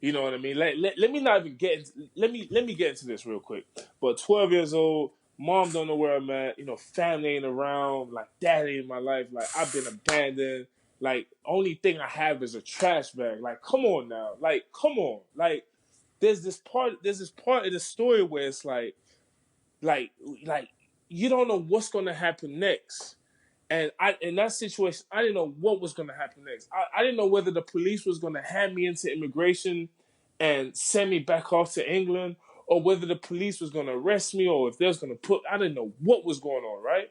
You know what I mean? Let me not even get into, let me get into this real quick. But 12 years old, mom don't know where I'm at. Family ain't around. Dad ain't in my life. I've been abandoned. Only thing I have is a trash bag. Come on now. Come on. There's this part of the story where it's you don't know what's gonna happen next. And in that situation, I didn't know what was going to happen next. I didn't know whether the police was going to hand me into immigration and send me back off to England, or whether the police was going to arrest me, or if they was going to I didn't know what was going on, right?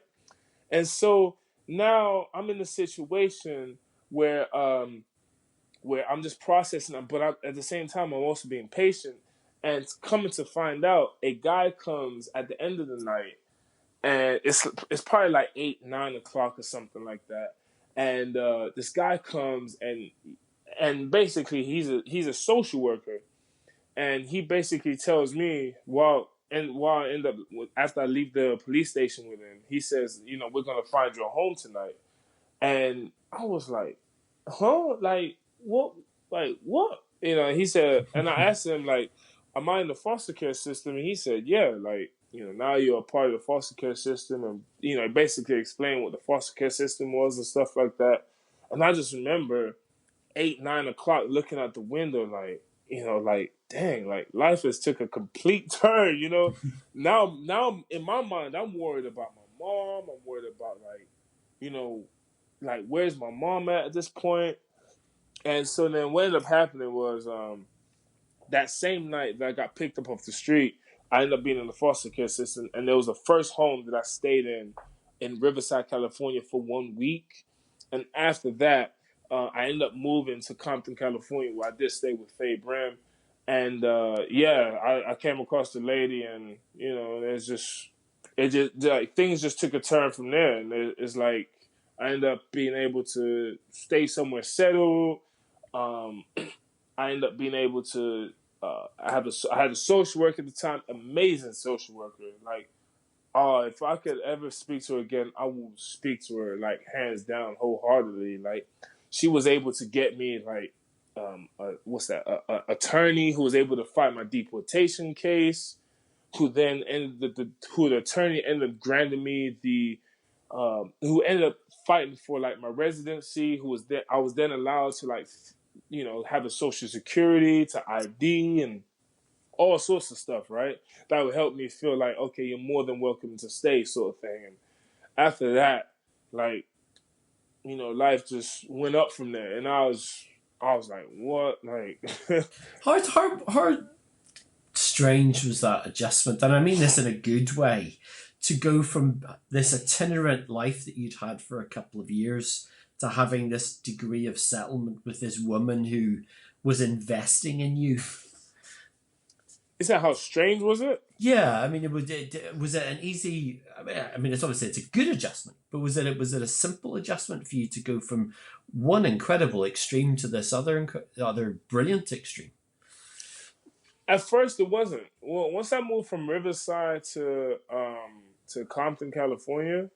And so now I'm in a situation where I'm just processing, but at the same time, I'm also being patient. And coming to find out, a guy comes at the end of the night, and it's probably 8, 9 o'clock or something like that. And this guy comes, and basically he's a social worker, and he basically tells me after I leave the police station with him, he says, we're gonna find you a home tonight. And I was like, huh? What? What? He said, and I asked him, am I in the foster care system? And he said, yeah, now you're a part of the foster care system. And, basically explained what the foster care system was and stuff like that. And I just remember 8, 9 o'clock looking out the window, dang, life has took a complete turn, Now in my mind, I'm worried about my mom. I'm worried about, where's my mom at this point? And so then what ended up happening was that same night that I got picked up off the street, I ended up being in the foster care system, and there was the first home that I stayed in Riverside, California for 1 week. And after that, I ended up moving to Compton, California, where I did stay with Faye Brim. And I came across the lady, and things just took a turn from there. And it's I ended up being able to stay somewhere settled. I ended up being able to. I had a social worker at the time, amazing social worker. If I could ever speak to her again, I will speak to her hands down, wholeheartedly. She was able to get me attorney who was able to fight my deportation case. Who then the attorney ended up granting me who ended up fighting for like my residency. I was then allowed to like, have a social security, to ID, and all sorts of stuff, right? That would help me feel like, okay, you're more than welcome to stay, sort of thing. And after that, like, life just went up from there, and I was like, what, like, How strange was that adjustment? And I mean this in a good way. To go from this itinerant life that you'd had for a couple of years to having this degree of settlement with this woman who was investing in you. Is that how strange was it? Yeah, I mean, was it an easy? I mean, it's obviously it's a good adjustment, but was it a simple adjustment for you to go from one incredible extreme to this other brilliant extreme? At first, it wasn't. Well, once I moved from Riverside to Compton, California,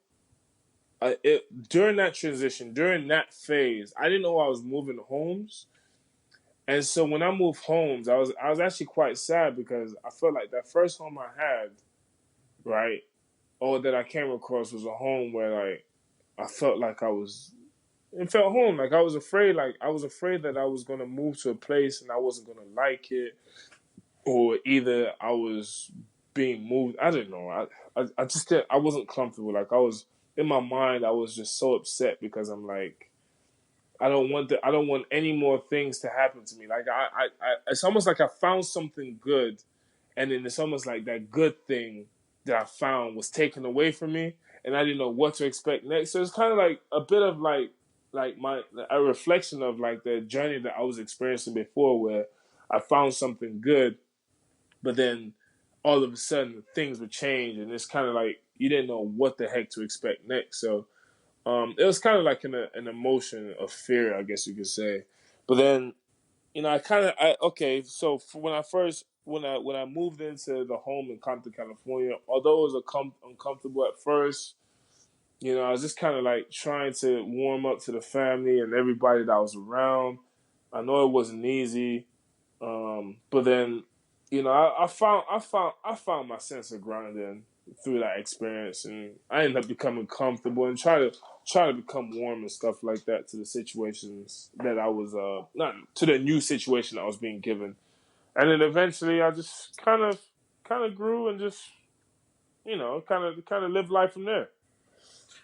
during that transition, during that phase, I didn't know I was moving homes. And so when I moved homes, I was actually quite sad because I felt like that first home I had, right, or that I came across was a home where like I felt like it felt home. Like I was afraid that I was gonna move to a place and I wasn't gonna like it, or either I was being moved. I didn't know. I just I wasn't comfortable. Like I was in my mind, I was just so upset because I'm like, I don't want any more things to happen to me. Like I it's almost like I found something good, and then it's almost like that good thing that I found was taken away from me, and I didn't know what to expect next. So it's kind of like a bit of like a reflection of like the journey that I was experiencing before, where I found something good, but then all of a sudden things would change, and it's kind of like you didn't know what the heck to expect next. So. It was kind of like an emotion of fear, I guess you could say. But then, so when I moved into the home in Compton, California, although it was uncomfortable at first, I was just kind of like trying to warm up to the family and everybody that was around. I know it wasn't easy, but then, I found my sense of grounding through that experience, and I ended up becoming comfortable and try to become warm and stuff like that to the situations that I was not to the new situation I was being given. And then eventually I just kind of grew and just kind of lived life from there.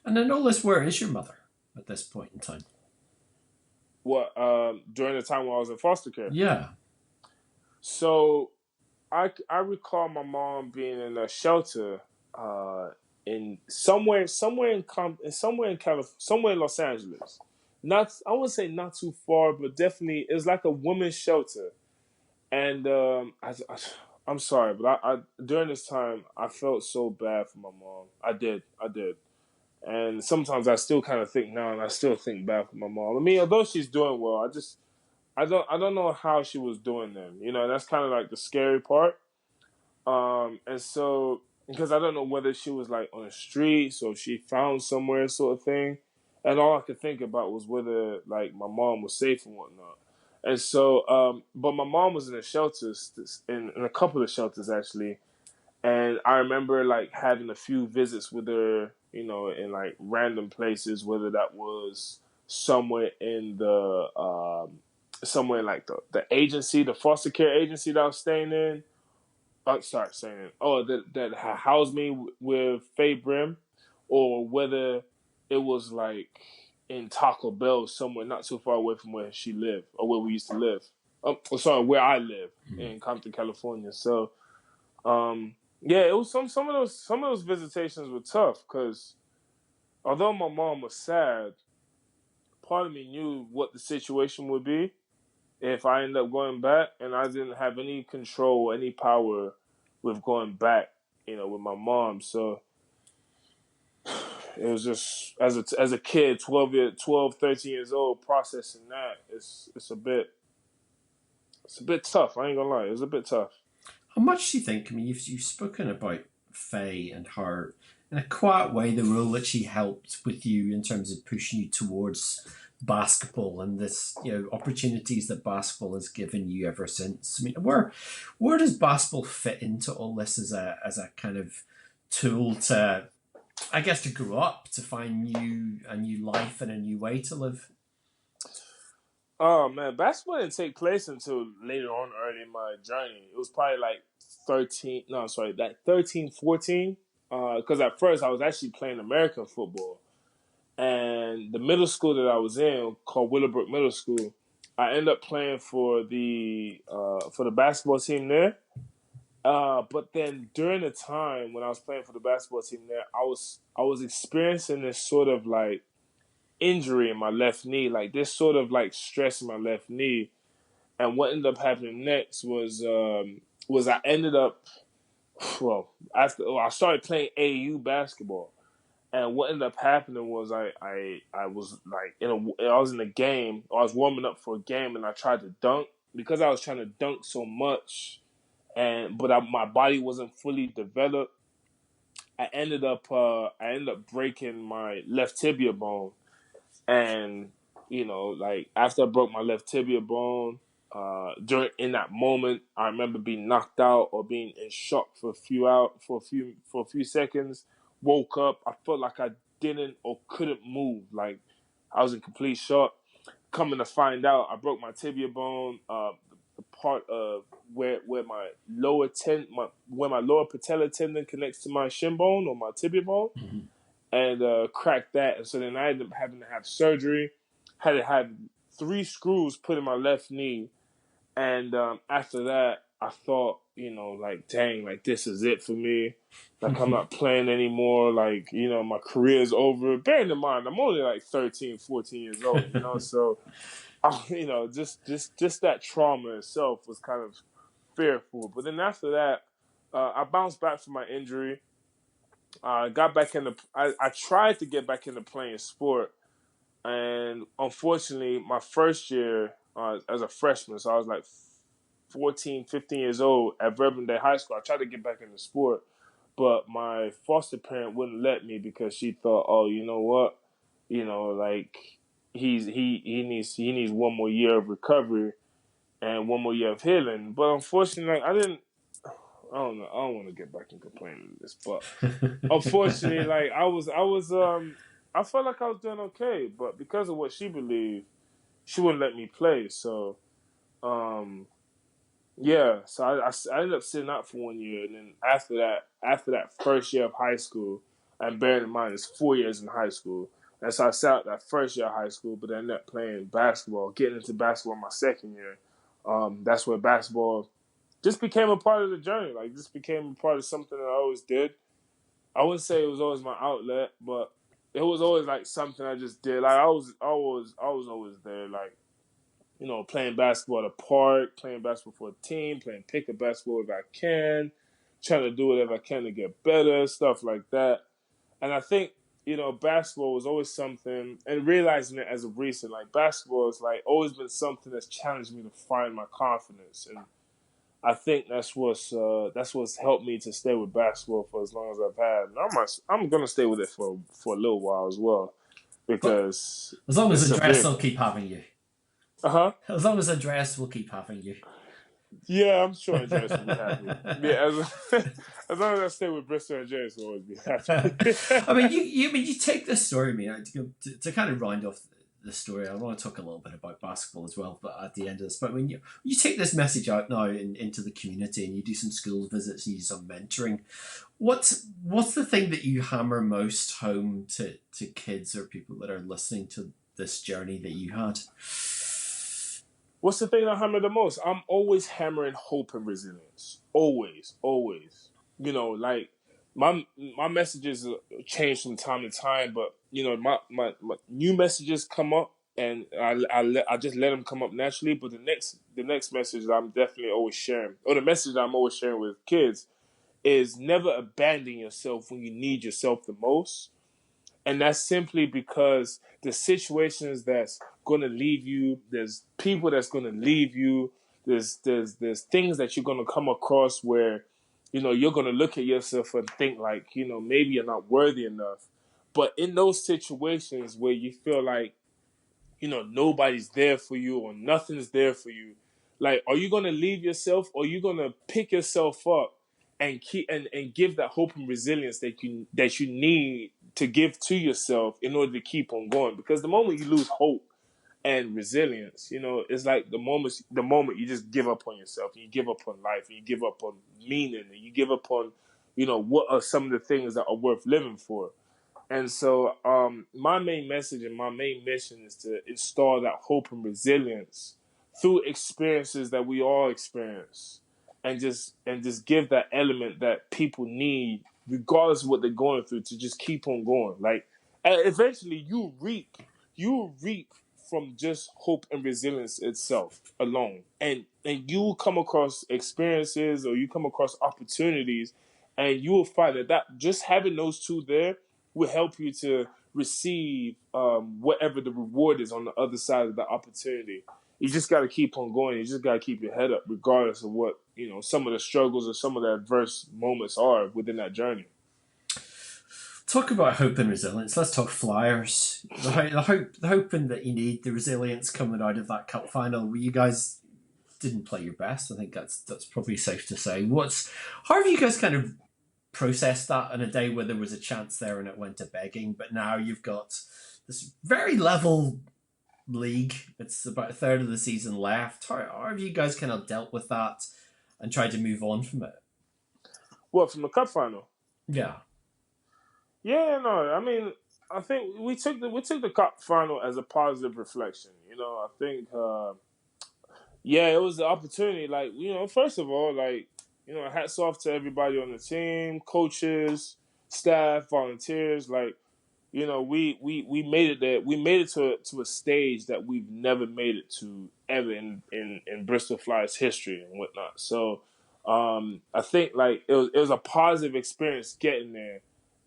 And I know this, where is your mother at this point in time? What during the time when I was in foster care? Yeah. So I recall my mom being in a shelter in somewhere in California, somewhere in Los Angeles. I wouldn't say not too far, but definitely it was like a women's shelter. And I'm sorry, but I during this time I felt so bad for my mom. I did, and sometimes I still kind of think now, and I still think bad for my mom. I mean, although she's doing well, I don't know how she was doing then. That's kind of like the scary part. And so, because I don't know whether she was like on the streets or she found somewhere sort of thing. And all I could think about was whether like my mom was safe and whatnot. And so, but my mom was in a shelters, in a couple of shelters actually. And I remember like having a few visits with her, in like random places, whether that was somewhere in somewhere like the agency, the foster care agency that I was staying in. That housed me with Faye Brim, or whether it was like in Taco Bell somewhere not too far away from where she lived or where we used to live. Where I live in Compton, California. So, it was some of those visitations were tough because although my mom was sad, part of me knew what the situation would be if I ended up going back, and I didn't have any control, any power with going back, with my mom. So it was just as a kid, 13 years old, processing that, it's a bit tough. I ain't gonna lie, it was a bit tough. How much do you think? I mean, you've spoken about Faye and her in a quiet way, the role that she helped with you in terms of pushing you towards basketball and this, opportunities that basketball has given you ever since. I mean, where does basketball fit into all this as a kind of tool to I guess, to grow up, to find a new life and a new way to live? Oh man, basketball didn't take place until later on early in my journey. It was probably like 13, 14. Because at first I was actually playing American football. And the middle school that I was in, called Willowbrook Middle School, I ended up playing for the basketball team there. But then during the time when I was playing for the basketball team there, I was experiencing this sort of like injury in my left knee, like this sort of like stress in my left knee. And what ended up happening next was I ended up I started playing AU basketball. And what ended up happening was I was like I was in a game, I was warming up for a game, and I tried to dunk because I was trying to dunk so much, my body wasn't fully developed. I ended up breaking my left tibia bone, and like after I broke my left tibia bone, in that moment, I remember being knocked out or being in shock for a few seconds. Woke up, I felt like I didn't or couldn't move, like I was in complete shock. Coming to find out, I broke my tibia bone, the part of where my where my lower patella tendon connects to my shin bone or my tibia bone, and cracked that. And so then I ended up having to have surgery. Had to have 3 screws put in my left knee. And after that, I thought, like, dang, like, this is it for me. Like, I'm not playing anymore. Like, my career's over. Bearing in mind, I'm only like 13, 14 years old, So, just that trauma itself was kind of fearful. But then after that, I bounced back from my injury. I tried to get back into playing sport. And unfortunately, my first year as a freshman, so I was like 14, 15 years old at Verbum Day High School, I tried to get back into sport, but my foster parent wouldn't let me because she thought, oh, you know what? Like he needs one more year of recovery and one more year of healing. But unfortunately, like, I don't know. I don't want to get back and complain of this, but unfortunately, like I felt like I was doing okay, but because of what she believed, she wouldn't let me play. So, so I ended up sitting out for 1 year, and then after that first year of high school, and bearing in mind it's 4 years in high school, and so I sat out that first year of high school, but I ended up playing basketball, getting into basketball my second year. That's where basketball just became a part of the journey, like just became a part of something that I always did. I wouldn't say it was always my outlet, but it was always like something I just did. Like I was always there, like, playing basketball at a park, playing basketball for a team, playing pickup basketball if I can, trying to do whatever I can to get better, stuff like that. And I think, basketball was always something, and realizing it as of recent, like basketball has like always been something that's challenged me to find my confidence. And I think that's what's helped me to stay with basketball for as long as I've had. And I'm gonna stay with it for a little while as well, because as long as Andreas will keep having you. As long as Andreas will keep having you. Yeah, I'm sure Andreas will be happy. Yeah, as long as I stay with Bristol, Andreas will always be happy. I mean, you take this story, man, to kind of round off the story. I want to talk a little bit about basketball as well, but at the end of this. But when you take this message out now into the community, and you do some school visits, and you do some mentoring, what's the thing that you hammer most home to kids or people that are listening to this journey that you had? What's the thing I hammer the most? I'm always hammering hope and resilience. Always, always. Like my messages change from time to time, but my new messages come up, and I just let them come up naturally. But the next message that I'm definitely always sharing, or the message that I'm always sharing with kids, is never abandon yourself when you need yourself the most. And that's simply because the situations that's going to leave you, there's people that's going to leave you, there's things that you're going to come across where, you're going to look at yourself and think like, maybe you're not worthy enough. But in those situations where you feel like, nobody's there for you or nothing's there for you, like, are you going to leave yourself, or are you going to pick yourself up and keep and give that hope and resilience that you need to give to yourself in order to keep on going. Because the moment you lose hope and resilience, it's like the moment you just give up on yourself, and you give up on life, and you give up on meaning, and you give up on, what are some of the things that are worth living for. And so my main message and my main mission is to install that hope and resilience through experiences that we all experience, and just give that element that people need, regardless of what they're going through, to just keep on going. Like, eventually you reap from just hope and resilience itself alone. And you come across experiences, or you come across opportunities, and you will find that just having those two there will help you to receive whatever the reward is on the other side of the opportunity. You just got to keep on going. You just got to keep your head up, regardless of what some of the struggles or some of the adverse moments are within that journey. Talk about hope and resilience. Let's talk Flyers. The hoping that you need, the resilience coming out of that cup final where you guys didn't play your best. I think that's probably safe to say. How have you guys kind of processed that on a day where there was a chance there and it went to begging, but now you've got this very level league? It's about a third of the season left. How have you guys kind of dealt with that and tried to move on from it? What, from the cup final? Yeah. Yeah, no. I mean, I think we took the cup final as a positive reflection. I think, it was the opportunity. Like, first of all, like, hats off to everybody on the team, coaches, staff, volunteers. Like, we made it there. We made it to a stage that we've never made it to ever in Bristol Flyers history and whatnot. So, I think like it was a positive experience getting there.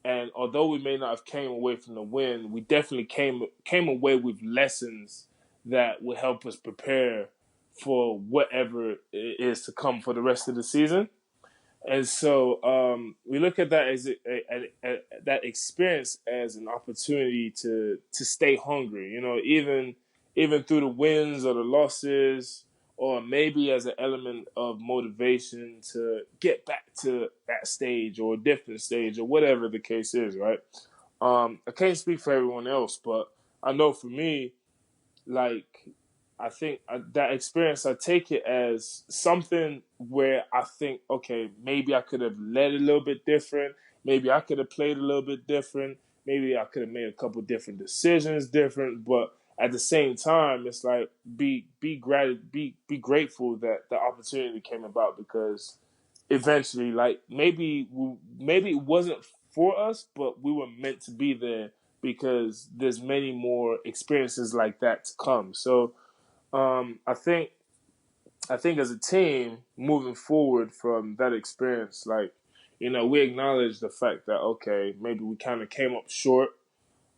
And although we may not have came away from the win, we definitely came away with lessons that will help us prepare for whatever it is to come for the rest of the season. And so we look at that as that experience as an opportunity to stay hungry. Even through the wins or the losses, or maybe as an element of motivation to get back to that stage or a different stage or whatever the case is, right? I can't speak for everyone else, but I know for me, like, I think that experience, I take it as something where I think, okay, maybe I could have led a little bit different. Maybe I could have played a little bit different. Maybe I could have made a couple different decisions different. But at the same time, it's like be grateful that the opportunity came about, because eventually, like, maybe it wasn't for us, but we were meant to be there, because there's many more experiences like that to come. So I think as a team moving forward from that experience, like, we acknowledge the fact that, okay, maybe we kind of came up short,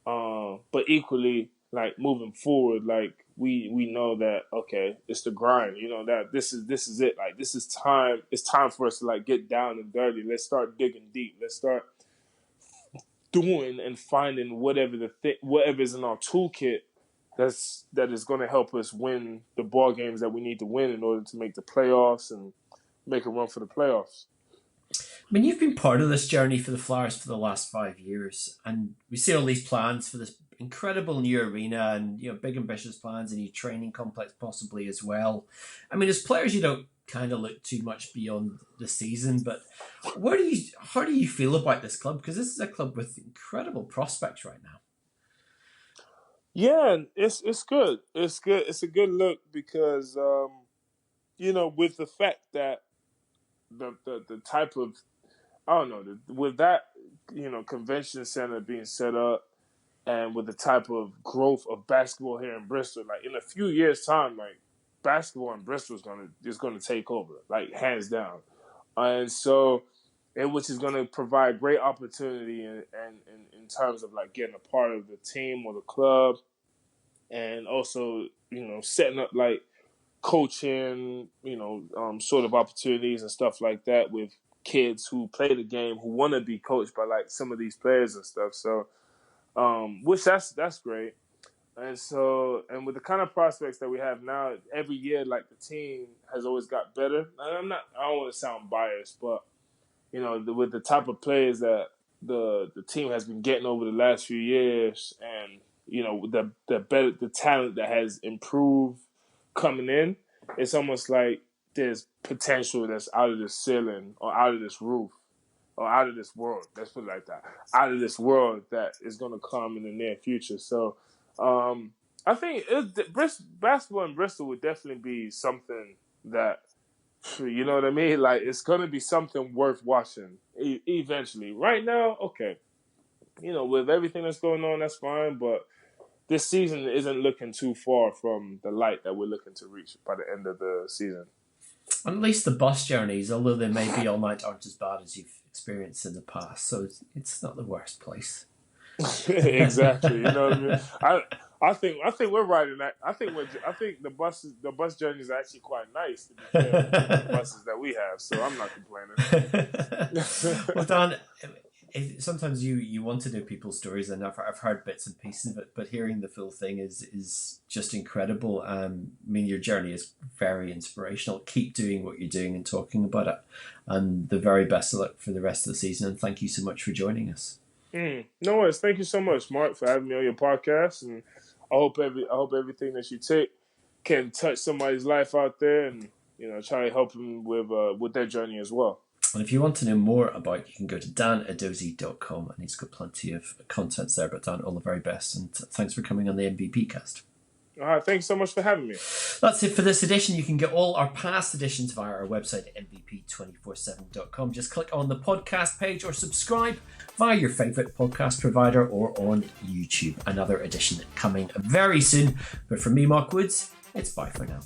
but equally, like, moving forward, like, we know that, okay, it's the grind, that this is it. Like, this is time. It's time for us to, like, get down and dirty. Let's start digging deep. Let's start doing and finding whatever's in our toolkit that is going to help us win the ball games that we need to win in order to make the playoffs and make a run for the playoffs. I mean, you've been part of this journey for the Flyers for the last 5 years, and we see all these plans for this incredible new arena and big ambitious plans, and new training complex possibly as well. I mean, as players, you don't kind of look too much beyond the season, but how do you feel about this club? Because this is a club with incredible prospects right now. Yeah, it's good. It's good. It's a good look, because with the fact that the type of, I don't know, with that convention center being set up, and with the type of growth of basketball here in Bristol, like, in a few years' time, like, basketball in Bristol is gonna take over, like, hands down, and so, which is gonna provide great opportunity in terms of, like, getting a part of the team or the club, and also setting up, like, coaching, sort of opportunities and stuff like that with kids who play the game, who want to be coached by, like, some of these players and stuff. So, which that's great. And so, and with the kind of prospects that we have now, every year, like, the team has always got better. And I don't want to sound biased, but with the type of players that the team has been getting over the last few years, and the talent that has improved coming in, it's almost like there's potential that's out of this ceiling or out of this roof or out of this world. Let's put it like that. Out of this world that is going to come in the near future. So I think basketball in Bristol would definitely be something that, you know what I mean? Like, it's going to be something worth watching eventually. Right now, okay. With everything that's going on, that's fine. But this season isn't looking too far from the light that we're looking to reach by the end of the season. At least the bus journeys, although they may be all night, aren't as bad as you've experienced in the past. So it's not the worst place. Exactly. You know what I mean? I think we're right in that. I think the bus journeys are actually quite nice, to be fair, the buses that we have. So I'm not complaining. Well, Dan, sometimes you want to know people's stories, and I've heard bits and pieces of it, but hearing the full thing is just incredible. I mean, your journey is very inspirational. Keep doing what you're doing and talking about it, and the very best of luck for the rest of the season. And thank you so much for joining us. No worries. Thank you so much, Mark, for having me on your podcast, and I hope everything that you take can touch somebody's life out there, and try to help them with their journey as well. And if you want to know more about it, you can go to danedozie.com, and he's got plenty of contents there. But Dan, all the very best, and thanks for coming on the MVP cast. All right, thanks so much for having me. That's it for this edition. You can get all our past editions via our website at mvp247.com. Just click on the podcast page or subscribe via your favourite podcast provider or on YouTube. Another edition coming very soon. But from me, Mark Woods, it's bye for now.